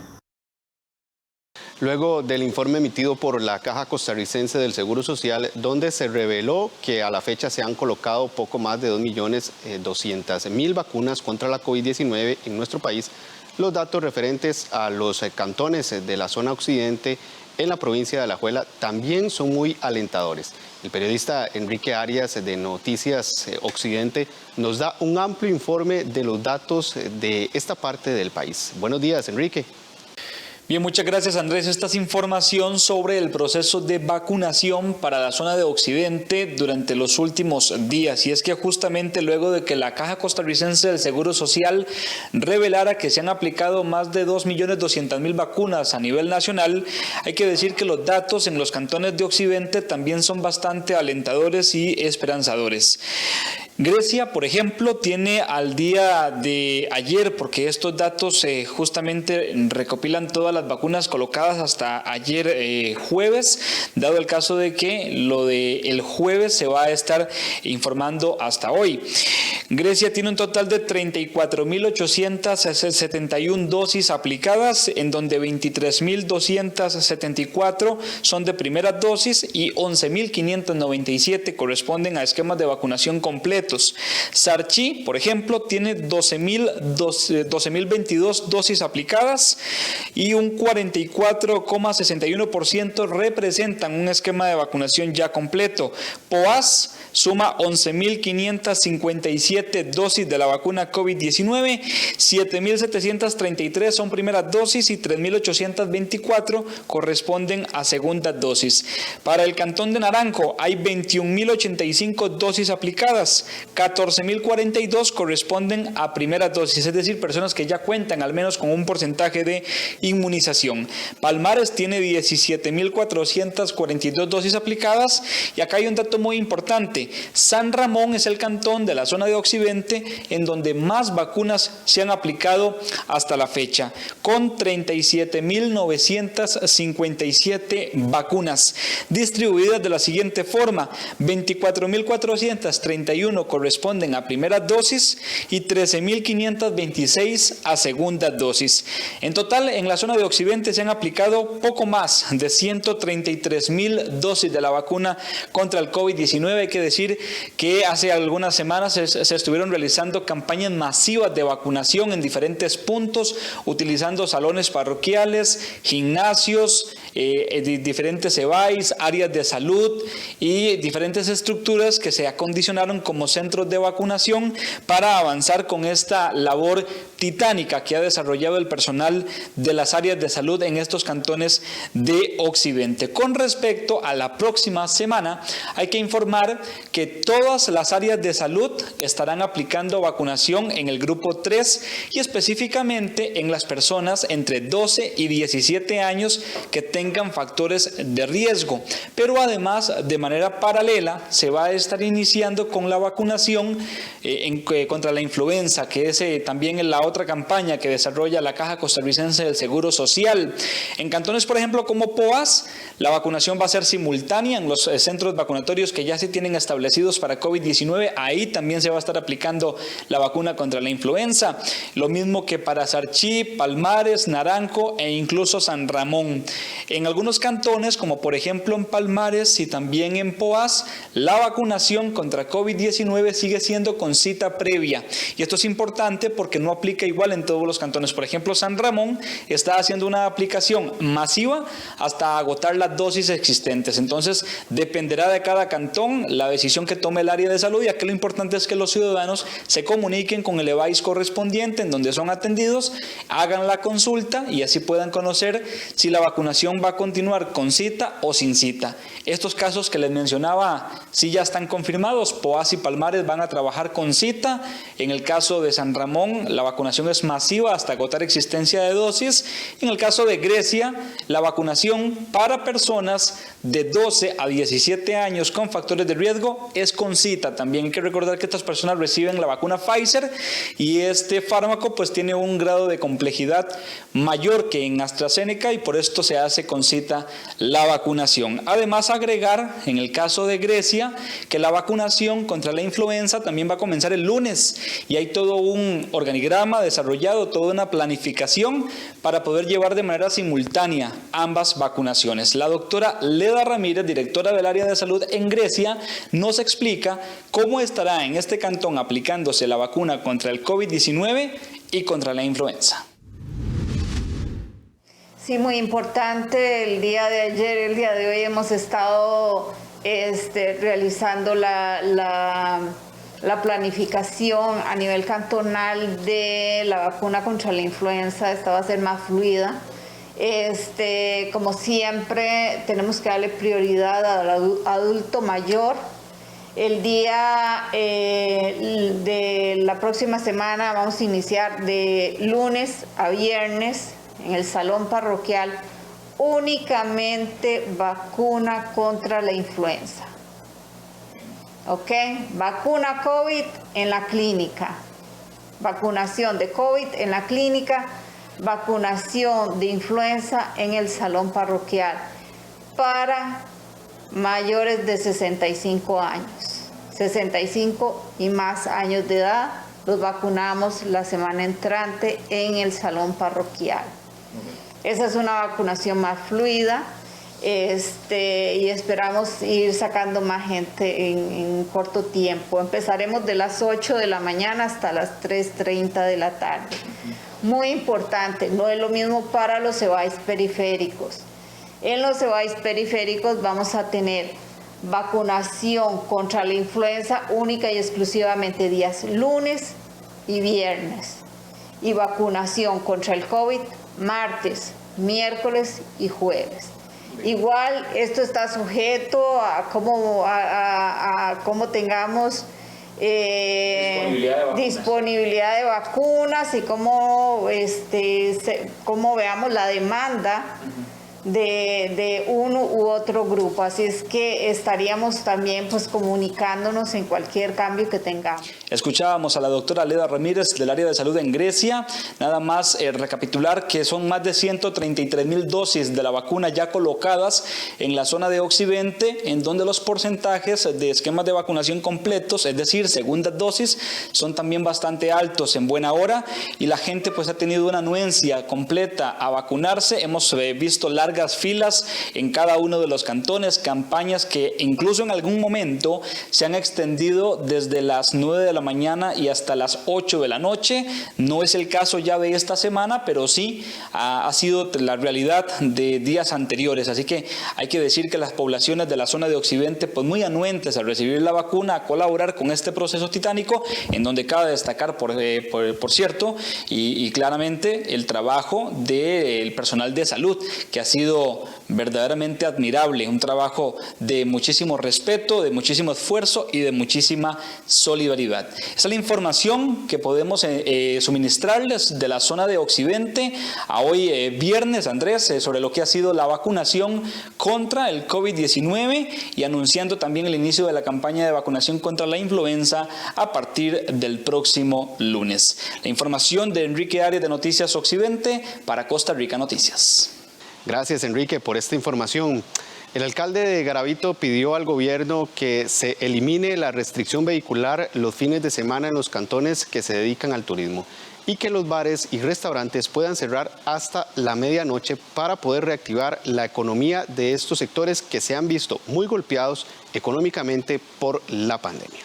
Luego del informe emitido por la Caja Costarricense del Seguro Social, donde se reveló que a la fecha se han colocado poco más de 2.200.000 vacunas contra la COVID-19 en nuestro país, los datos referentes a los cantones de la zona occidente en la provincia de Alajuela también son muy alentadores. El periodista Enrique Arias de Noticias Occidente nos da un amplio informe de los datos de esta parte del país. Buenos días, Enrique. Bien, muchas gracias, Andrés. Esta es información sobre el proceso de vacunación para la zona de Occidente durante los últimos días. Y es que justamente luego de que la Caja Costarricense del Seguro Social revelara que se han aplicado más de 2.200.000 vacunas a nivel nacional, hay que decir que los datos en los cantones de Occidente también son bastante alentadores y esperanzadores. Grecia, por ejemplo, tiene al día de ayer, porque estos datos justamente recopilan todas las vacunas colocadas hasta ayer jueves, dado el caso de que lo del jueves se va a estar informando hasta hoy. Grecia tiene un total de 34.871 dosis aplicadas, en donde 23.274 son de primera dosis y 11.597 corresponden a esquemas de vacunación completos. Sarchi, por ejemplo, tiene 12.022 dosis aplicadas y un 44,61% representan un esquema de vacunación ya completo. Poás suma 11.557 dosis de la vacuna COVID-19, 7.733 son primeras dosis y 3.824 corresponden a segunda dosis. Para el Cantón de Naranjo hay 21.085 dosis aplicadas, 14.042 corresponden a primera dosis, es decir, personas que ya cuentan al menos con un porcentaje de inmunización. Palmares tiene 17.442 dosis aplicadas y acá hay un dato muy importante. San Ramón es el cantón de la zona de Occidente en donde más vacunas se han aplicado hasta la fecha, con 37.957 vacunas distribuidas de la siguiente forma: 24.431 corresponden a primera dosis y 13.526 a segunda dosis. En total, en la zona de Occidente se han aplicado poco más de 133.000 dosis de la vacuna contra el COVID-19. Hay que decir que hace algunas semanas se estuvieron realizando campañas masivas de vacunación en diferentes puntos, utilizando salones parroquiales, gimnasios, diferentes EBAIS, áreas de salud y diferentes estructuras que se acondicionaron como centros de vacunación para avanzar con esta labor titánica que ha desarrollado el personal de las áreas de salud en estos cantones de Occidente. Con respecto a la próxima semana, hay que informar que todas las áreas de salud estarán aplicando vacunación en el grupo 3 y específicamente en las personas entre 12 y 17 años que tengan factores de riesgo. Pero además, de manera paralela, se va a estar iniciando con la vacunación contra la influenza, que es también en la otra campaña que desarrolla la Caja Costarricense del Seguro Social. En cantones, por ejemplo, como Poás, la vacunación va a ser simultánea en los centros vacunatorios que ya se tienen establecidos para COVID-19. Ahí también se va a estar aplicando la vacuna contra la influenza. Lo mismo que para Sarchi, Palmares, Naranjo e incluso San Ramón. En algunos cantones, como por ejemplo en Palmares y también en Poás, la vacunación contra COVID-19 sigue siendo con cita previa. Y esto es importante porque no aplica igual en todos los cantones. Por ejemplo, San Ramón está haciendo una aplicación masiva hasta agotar las dosis existentes. Entonces, dependerá de cada cantón la decisión que tome el área de salud, y aquí lo importante es que los ciudadanos se comuniquen con el EBAIS correspondiente en donde son atendidos, hagan la consulta y así puedan conocer si la vacunación va a continuar con cita o sin cita. Estos casos que les mencionaba sí ya están confirmados. Poás y Palmares van a trabajar con cita. En el caso de San Ramón, la vacunación es masiva hasta agotar existencia de dosis. En el caso de Grecia, la vacunación para personas de 12 a 17 años con factores de riesgo es con cita. También hay que recordar que estas personas reciben la vacuna Pfizer y este fármaco pues tiene un grado de complejidad mayor que en AstraZeneca y por esto se hace con cita la vacunación. Además, agregar en el caso de Grecia que la vacunación contra la influenza también va a comenzar el lunes y hay todo un organigrama desarrollado, toda una planificación para poder llevar de manera simultánea ambas vacunaciones. La doctora Leda Ramírez, directora del área de salud en Grecia, nos explica cómo estará en este cantón aplicándose la vacuna contra el COVID-19 y contra la influenza. Sí, muy importante. El día de ayer, el día de hoy hemos estado realizando la planificación a nivel cantonal de la vacuna contra la influenza. Esta va a ser más fluida. Como siempre, tenemos que darle prioridad al adulto mayor. El día de la próxima semana vamos a iniciar de lunes a viernes en el salón parroquial únicamente vacuna contra la influenza. ¿ok? Vacuna COVID en la clínica, vacunación de COVID en la clínica, vacunación de influenza en el salón parroquial para mayores de 65 años. 65 y más años de edad, los vacunamos la semana entrante en el salón parroquial. Esa es una vacunación más fluida, y esperamos ir sacando más gente en corto tiempo. Empezaremos de las 8 de la mañana hasta las 3:30 de la tarde. Muy importante, no es lo mismo para los EVAIS periféricos. En los EVAIS periféricos vamos a tener vacunación contra la influenza única y exclusivamente días lunes y viernes, y vacunación contra el COVID martes, miércoles y jueves. Igual esto está sujeto a cómo tengamos disponibilidad de vacunas y cómo veamos la demanda de uno u otro grupo. Así es que estaríamos también pues comunicándonos en cualquier cambio que tengamos. Escuchábamos a la doctora Leda Ramírez del área de salud en Grecia. Nada más recapitular que son más de 133,000 dosis de la vacuna ya colocadas en la zona de Occidente, en donde los porcentajes de esquemas de vacunación completos, es decir, segundas dosis, son también bastante altos en buena hora, y la gente pues ha tenido una anuencia completa a vacunarse. Hemos visto largas filas en cada uno de los cantones, campañas que incluso en algún momento se han extendido desde las 9 de la mañana y hasta las 8 de la noche. No es el caso ya de esta semana, pero sí ha sido la realidad de días anteriores. Así que hay que decir que las poblaciones de la zona de Occidente, pues muy anuentes a recibir la vacuna, a colaborar con este proceso titánico, en donde cabe destacar, por cierto, y claramente el trabajo del personal de salud, que ha sido verdaderamente admirable, un trabajo de muchísimo respeto, de muchísimo esfuerzo y de muchísima solidaridad. Esa es la información que podemos suministrarles de la zona de Occidente a hoy viernes, Andrés, sobre lo que ha sido la vacunación contra el COVID-19 y anunciando también el inicio de la campaña de vacunación contra la influenza a partir del próximo lunes. La información de Enrique Arias de Noticias Occidente para Costa Rica Noticias. Gracias, Enrique, por esta información. El alcalde de Garavito pidió al gobierno que se elimine la restricción vehicular los fines de semana en los cantones que se dedican al turismo y que los bares y restaurantes puedan cerrar hasta la medianoche para poder reactivar la economía de estos sectores que se han visto muy golpeados económicamente por la pandemia.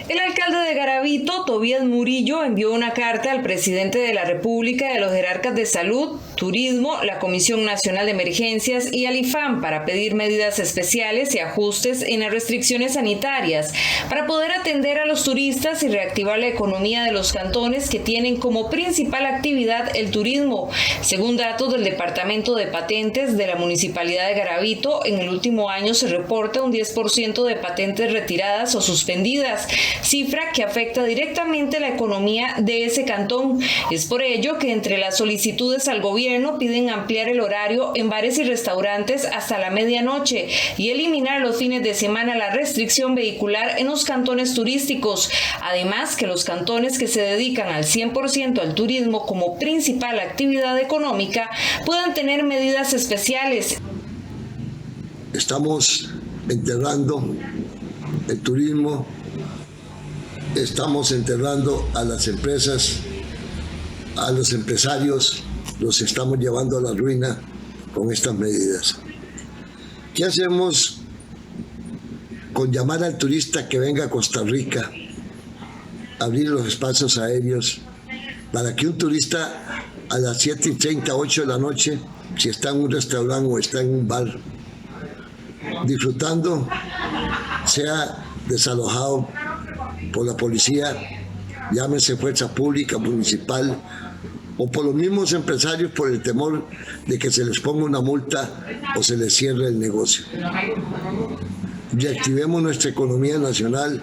El alcalde de Garavito, Tobías Murillo, envió una carta al presidente de la República, de los jerarcas de salud, turismo, la Comisión Nacional de Emergencias y al IFAM para pedir medidas especiales y ajustes en las restricciones sanitarias para poder atender a los turistas y reactivar la economía de los cantones que tienen como principal actividad el turismo. Según datos del Departamento de Patentes de la Municipalidad de Garavito, en el último año se reporta un 10% de patentes retiradas o suspendidas, cifra que afecta directamente la economía de ese cantón. Es por ello que entre las solicitudes al gobierno piden ampliar el horario en bares y restaurantes hasta la medianoche y eliminar los fines de semana la restricción vehicular en los cantones turísticos. Además, que los cantones que se dedican al 100% al turismo como principal actividad económica puedan tener medidas especiales. Estamos enterrando el turismo. Estamos enterrando a las empresas, a los empresarios, los estamos llevando a la ruina con estas medidas. ¿Qué hacemos con llamar al turista que venga a Costa Rica, abrir los espacios aéreos para que un turista a las 7:30, 8 de la noche, si está en un restaurante o está en un bar, disfrutando, sea desalojado por la policía, llámese fuerza pública, municipal, o por los mismos empresarios por el temor de que se les ponga una multa o se les cierre el negocio? Reactivemos nuestra economía nacional.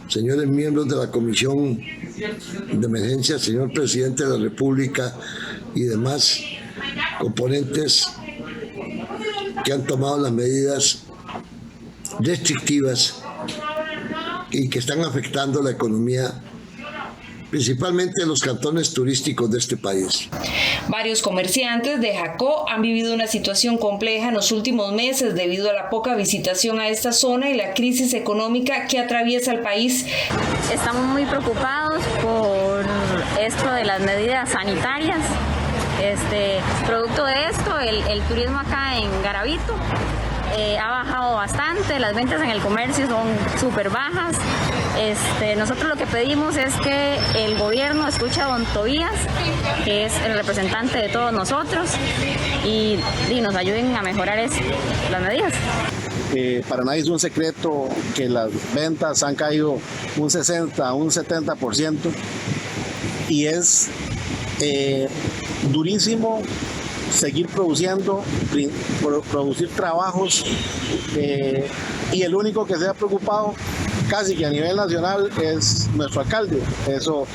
Señores miembros de la Comisión de Emergencia, señor Presidente de la República y demás componentes que han tomado las medidas restrictivas y que están afectando la economía, principalmente los cantones turísticos de este país. Varios comerciantes de Jacó han vivido una situación compleja en los últimos meses debido a la poca visitación a esta zona y la crisis económica que atraviesa el país. Estamos muy preocupados por esto de las medidas sanitarias. Producto de esto, el turismo acá en Garavito ha bajado bastante, las ventas en el comercio son súper bajas. Nosotros lo que pedimos es que el gobierno escuche a don Tobías, que es el representante de todos nosotros, y nos ayuden a mejorar las medidas. Para nadie es un secreto que las ventas han caído un 60, un 70%, y es durísimo seguir produciendo, producir trabajos, y el único que se ha preocupado casi que a nivel nacional es nuestro alcalde. Eso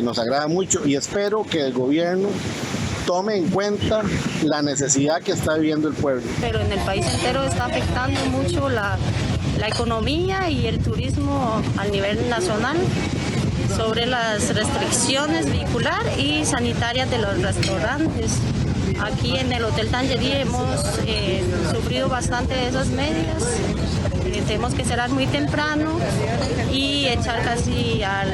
nos agrada mucho y espero que el gobierno tome en cuenta la necesidad que está viviendo el pueblo. Pero en el país entero está afectando mucho la economía y el turismo a nivel nacional, sobre las restricciones vehicular y sanitarias de los restaurantes. Aquí en el Hotel Tangerie hemos sufrido bastante de esas medidas. Tenemos que cerrar muy temprano y echar casi a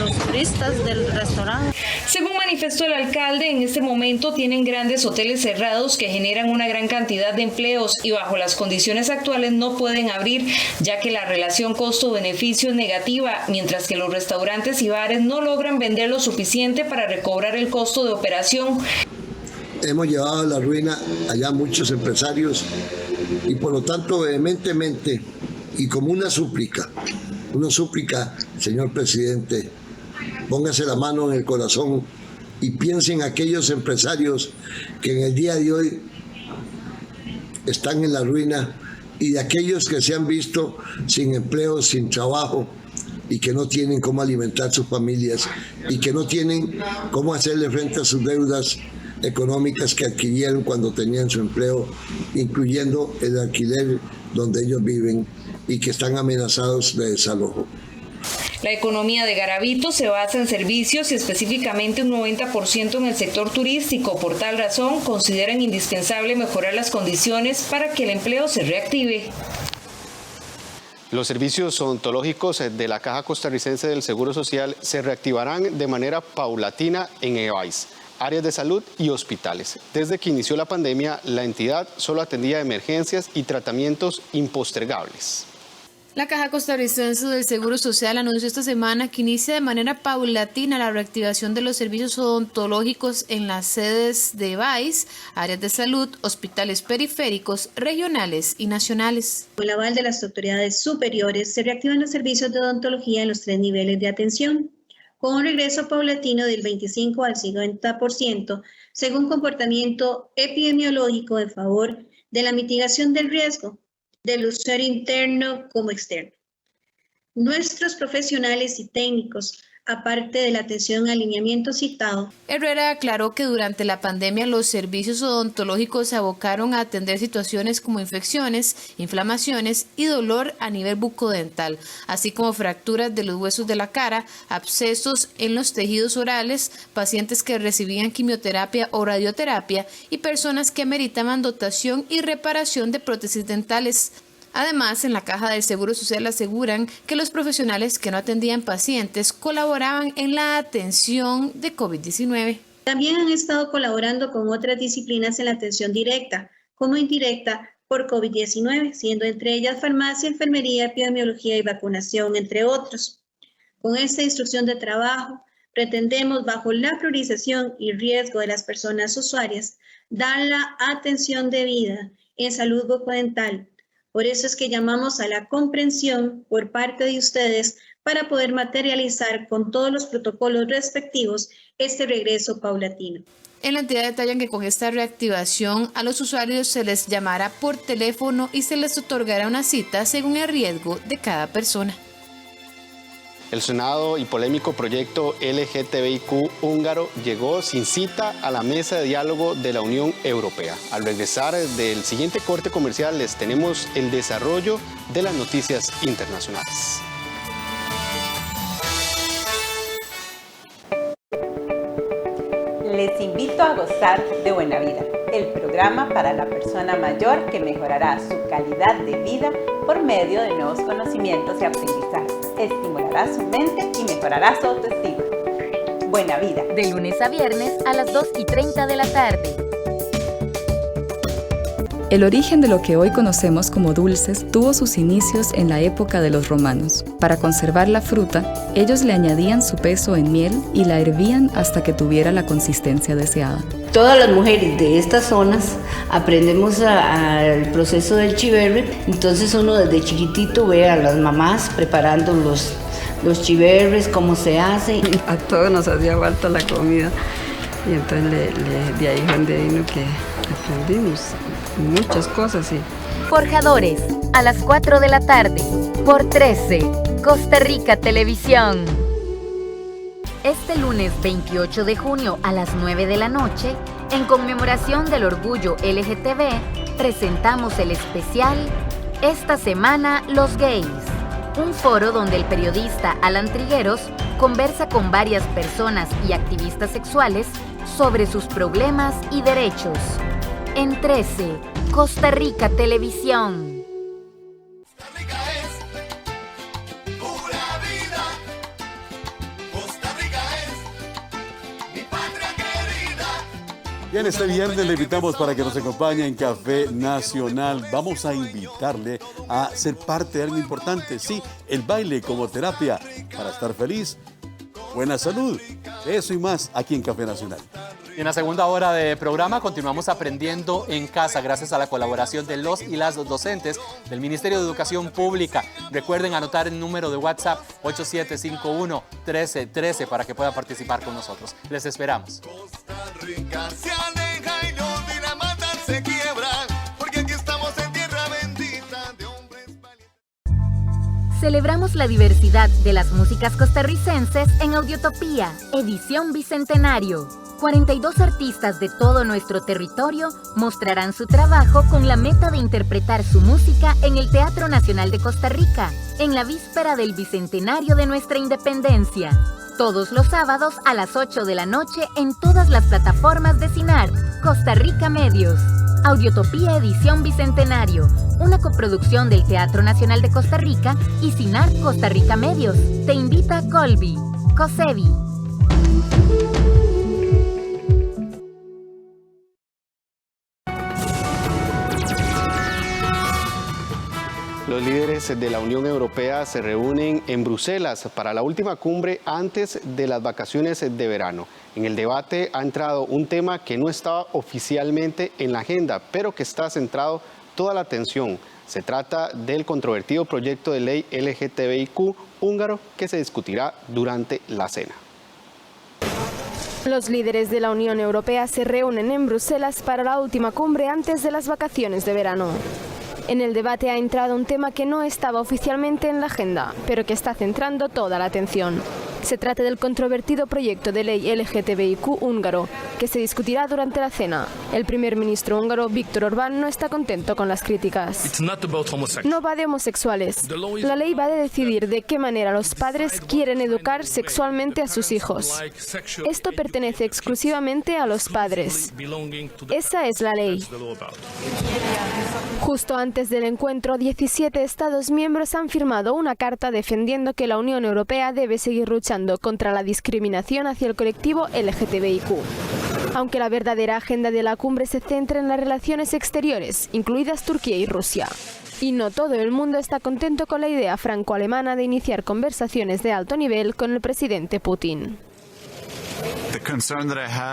los turistas del restaurante. Según manifestó el alcalde, en este momento tienen grandes hoteles cerrados que generan una gran cantidad de empleos y bajo las condiciones actuales no pueden abrir, ya que la relación costo-beneficio es negativa, mientras que los restaurantes y bares no logran vender lo suficiente para recobrar el costo de operación. Hemos llevado a la ruina allá muchos empresarios y por lo tanto vehementemente y como una súplica, señor presidente, póngase la mano en el corazón y piense en aquellos empresarios que en el día de hoy están en la ruina y de aquellos que se han visto sin empleo, sin trabajo y que no tienen cómo alimentar sus familias y que no tienen cómo hacerle frente a sus deudas económicas que adquirieron cuando tenían su empleo, incluyendo el alquiler donde ellos viven y que están amenazados de desalojo. La economía de Garavito se basa en servicios y específicamente un 90% en el sector turístico. Por tal razón, consideran indispensable mejorar las condiciones para que el empleo se reactive. Los servicios odontológicos de la Caja Costarricense del Seguro Social se reactivarán de manera paulatina en EVAIS, áreas de salud y hospitales. Desde que inició la pandemia, la entidad solo atendía emergencias y tratamientos impostergables. La Caja Costarricense del Seguro Social anunció esta semana que inicia de manera paulatina la reactivación de los servicios odontológicos en las sedes de EVAIS, áreas de salud, hospitales periféricos, regionales y nacionales. Con el aval de las autoridades superiores, se reactivan los servicios de odontología en los 3 niveles de atención, con un regreso paulatino del 25 al 50%, según comportamiento epidemiológico en favor de la mitigación del riesgo del usuario interno como externo. Nuestros profesionales y técnicos, aparte de la atención al alineamiento citado. Herrera aclaró que durante la pandemia los servicios odontológicos se abocaron a atender situaciones como infecciones, inflamaciones y dolor a nivel bucodental, así como fracturas de los huesos de la cara, abscesos en los tejidos orales, pacientes que recibían quimioterapia o radioterapia y personas que meritaban dotación y reparación de prótesis dentales. Además, en la Caja del Seguro Social aseguran que los profesionales que no atendían pacientes colaboraban en la atención de COVID-19. También han estado colaborando con otras disciplinas en la atención directa, como indirecta, por COVID-19, siendo entre ellas farmacia, enfermería, epidemiología y vacunación, entre otros. Con esta instrucción de trabajo, pretendemos, bajo la priorización y riesgo de las personas usuarias, dar la atención debida en salud bucodental. Por eso es que llamamos a la comprensión por parte de ustedes para poder materializar con todos los protocolos respectivos este regreso paulatino. En la entidad detallan que con esta reactivación a los usuarios se les llamará por teléfono y se les otorgará una cita según el riesgo de cada persona. El sonado y polémico proyecto LGTBIQ húngaro llegó sin cita a la mesa de diálogo de la Unión Europea. Al regresar del siguiente corte comercial les tenemos el desarrollo de las noticias internacionales. Les invito a gozar de Buena Vida, el programa para la persona mayor que mejorará su calidad de vida por medio de nuevos conocimientos y aprendizajes. Estimulará su mente y mejorará su autoestima. Buena Vida. De lunes a viernes a las 2:30 de la tarde. El origen de lo que hoy conocemos como dulces tuvo sus inicios en la época de los romanos. Para conservar la fruta, ellos le añadían su peso en miel y la hervían hasta que tuviera la consistencia deseada. Todas las mujeres de estas zonas aprendemos al proceso del chiverre, entonces uno desde chiquitito ve a las mamás preparando los chiverres, cómo se hace. A todos nos hacía falta la comida y entonces de ahí vino que aprendimos muchas cosas. Sí. Forjadores, a las 4 de la tarde, por 13, Costa Rica Televisión. Este lunes 28 de junio a las 9 de la noche, en conmemoración del orgullo LGTB, presentamos el especial Esta semana los gays. Un foro donde el periodista Alan Trigueros conversa con varias personas y activistas sexuales sobre sus problemas y derechos. En 13, Costa Rica Televisión. Bien, este viernes le invitamos para que nos acompañe en Café Nacional. Vamos a invitarle a ser parte de algo importante, sí, el baile como terapia para estar feliz, buena salud, eso y más aquí en Café Nacional. Y en la segunda hora de programa continuamos aprendiendo en casa gracias a la colaboración de los y las docentes del Ministerio de Educación Pública. Recuerden anotar el número de WhatsApp 8751-1313 para que puedan participar con nosotros. Les esperamos. Celebramos la diversidad de las músicas costarricenses en Audiotopía, edición Bicentenario. 42 artistas de todo nuestro territorio mostrarán su trabajo con la meta de interpretar su música en el Teatro Nacional de Costa Rica, en la víspera del Bicentenario de nuestra independencia. Todos los sábados a las 8 de la noche en todas las plataformas de CINAR, Costa Rica Medios. Audiotopía edición Bicentenario, una coproducción del Teatro Nacional de Costa Rica y CINAR Costa Rica Medios. Te invita Colby, COSEBI. Los líderes de la Unión Europea se reúnen en Bruselas para la última cumbre antes de las vacaciones de verano. En el debate ha entrado un tema que no estaba oficialmente en la agenda, pero que está centrado toda la atención. Se trata del controvertido proyecto de ley LGTBIQ húngaro que se discutirá durante la cena. Los líderes de la Unión Europea se reúnen en Bruselas para la última cumbre antes de las vacaciones de verano. En el debate ha entrado un tema que no estaba oficialmente en la agenda, pero que está centrando toda la atención. Se trata del controvertido proyecto de ley LGTBIQ húngaro, que se discutirá durante la cena. El primer ministro húngaro, Viktor Orbán, no está contento con las críticas. No va de homosexuales. La ley va de decidir de qué manera los padres quieren educar sexualmente a sus hijos. Esto pertenece exclusivamente a los padres. Esa es la ley. Justo antes del encuentro, 17 Estados miembros han firmado una carta defendiendo que la Unión Europea debe seguir luchando contra la discriminación hacia el colectivo LGTBIQ. Aunque la verdadera agenda de la cumbre se centra en las relaciones exteriores, incluidas Turquía y Rusia. Y no todo el mundo está contento con la idea franco-alemana de iniciar conversaciones de alto nivel con el presidente Putin.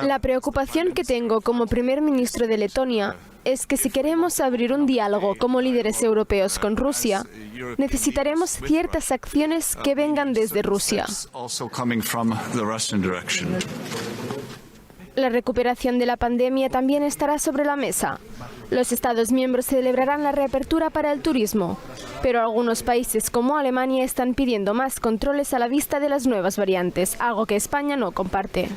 La preocupación que tengo como primer ministro de Letonia es que si queremos abrir un diálogo como líderes europeos con Rusia, necesitaremos ciertas acciones que vengan desde Rusia. La recuperación de la pandemia también estará sobre la mesa. Los Estados miembros celebrarán la reapertura para el turismo, pero algunos países como Alemania están pidiendo más controles a la vista de las nuevas variantes, algo que España no comparte.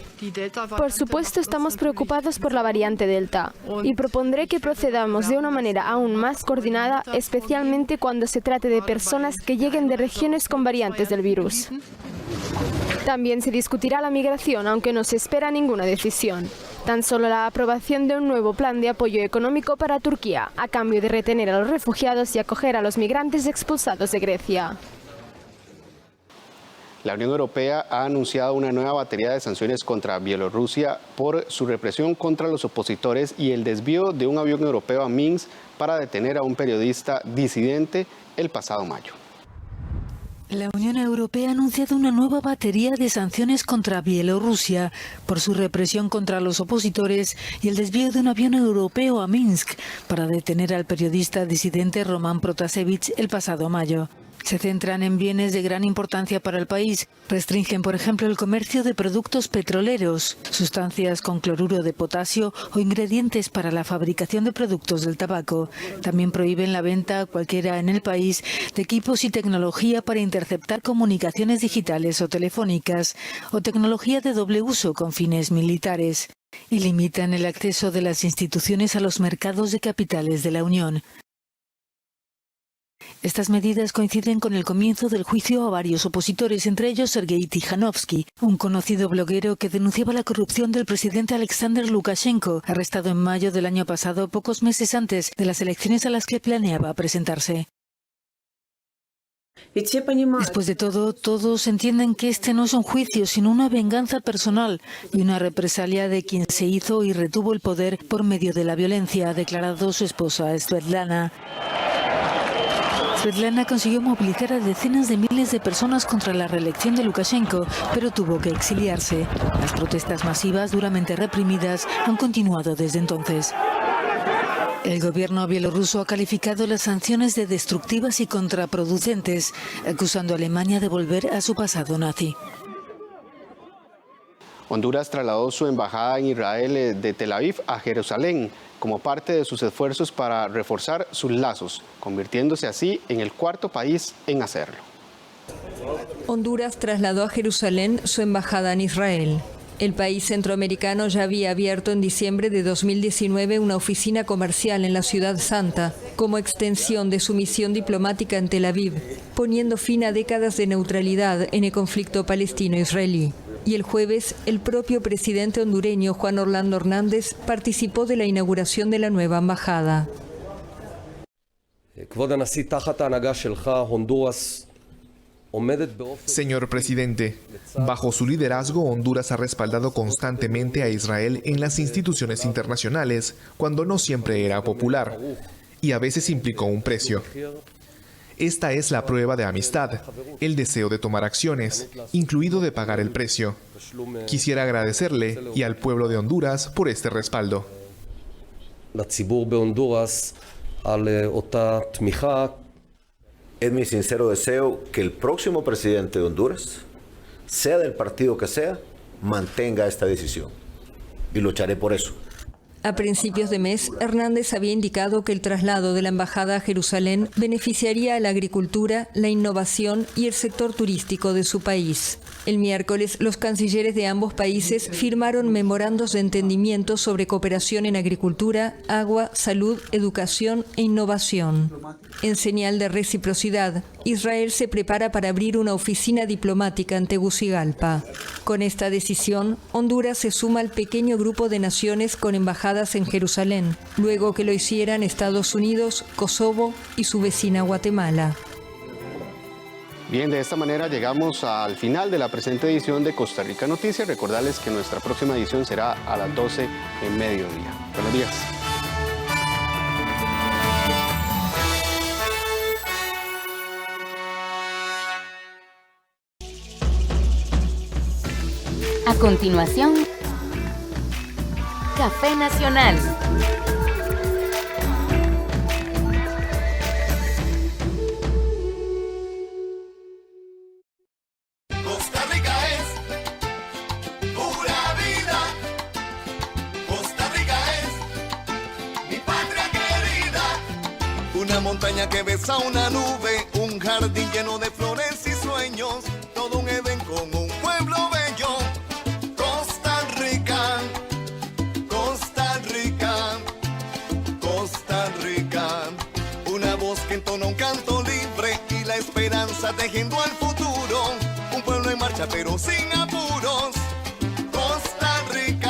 Por supuesto, estamos preocupados por la variante Delta y propondré que procedamos de una manera aún más coordinada, especialmente cuando se trate de personas que lleguen de regiones con variantes del virus. También se discutirá la migración, aunque no se espera ninguna decisión. Tan solo la aprobación de un nuevo plan de apoyo económico para Turquía, a cambio de retener a los refugiados y acoger a los migrantes expulsados de Grecia. La Unión Europea ha anunciado una nueva batería de sanciones contra Bielorrusia por su represión contra los opositores y el desvío de un avión europeo a Minsk para detener a un periodista disidente el pasado mayo. La Unión Europea ha anunciado una nueva batería de sanciones contra Bielorrusia por su represión contra los opositores y el desvío de un avión europeo a Minsk para detener al periodista disidente Roman Protasevich el pasado mayo. Se centran en bienes de gran importancia para el país. Restringen, por ejemplo, el comercio de productos petroleros, sustancias con cloruro de potasio o ingredientes para la fabricación de productos del tabaco. También prohíben la venta a cualquiera en el país de equipos y tecnología para interceptar comunicaciones digitales o telefónicas o tecnología de doble uso con fines militares. Y limitan el acceso de las instituciones a los mercados de capitales de la Unión. Estas medidas coinciden con el comienzo del juicio a varios opositores, entre ellos Sergei Tikhanovsky, un conocido bloguero que denunciaba la corrupción del presidente Alexander Lukashenko, arrestado en mayo del año pasado, pocos meses antes de las elecciones a las que planeaba presentarse. Después de todo, todos entienden que este no es un juicio, sino una venganza personal y una represalia de quien se hizo y retuvo el poder por medio de la violencia, ha declarado su esposa Svetlana. Svetlana consiguió movilizar a decenas de miles de personas contra la reelección de Lukashenko, pero tuvo que exiliarse. Las protestas masivas, duramente reprimidas, han continuado desde entonces. El gobierno bielorruso ha calificado las sanciones de destructivas y contraproducentes, acusando a Alemania de volver a su pasado nazi. Honduras trasladó su embajada en Israel de Tel Aviv a Jerusalén como parte de sus esfuerzos para reforzar sus lazos, convirtiéndose así en el cuarto país en hacerlo. Honduras trasladó a Jerusalén su embajada en Israel. El país centroamericano ya había abierto en diciembre de 2019 una oficina comercial en la Ciudad Santa, como extensión de su misión diplomática en Tel Aviv, poniendo fin a décadas de neutralidad en el conflicto palestino-israelí. Y el jueves, el propio presidente hondureño Juan Orlando Hernández participó de la inauguración de la nueva embajada. Señor presidente, bajo su liderazgo, Honduras ha respaldado constantemente a Israel en las instituciones internacionales, cuando no siempre era popular, y a veces implicó un precio. Esta es la prueba de amistad, el deseo de tomar acciones, incluido de pagar el precio. Quisiera agradecerle y al pueblo de Honduras por este respaldo. Es mi sincero deseo que el próximo presidente de Honduras, sea del partido que sea, mantenga esta decisión. Y lucharé por eso. A principios de mes, Hernández había indicado que el traslado de la embajada a Jerusalén beneficiaría a la agricultura, la innovación y el sector turístico de su país. El miércoles, los cancilleres de ambos países firmaron memorandos de entendimiento sobre cooperación en agricultura, agua, salud, educación e innovación. En señal de reciprocidad, Israel se prepara para abrir una oficina diplomática en Tegucigalpa. Con esta decisión, Honduras se suma al pequeño grupo de naciones con embajadas en Jerusalén, luego que lo hicieran Estados Unidos, Kosovo y su vecina Guatemala. Bien, de esta manera llegamos al final de la presente edición de Costa Rica Noticias. Recordarles que nuestra próxima edición será a las 12 en mediodía. Buenos días. A continuación, Café Nacional. Costa Rica es pura vida. una montaña que besa una nube, un jardín lleno de flores y sueños, todo un Edén con un pueblo bello. Costa Rica, Costa Rica, Costa Rica, una voz que entona un canto libre y la esperanza tejiendo al futuro, un pueblo en marcha pero sin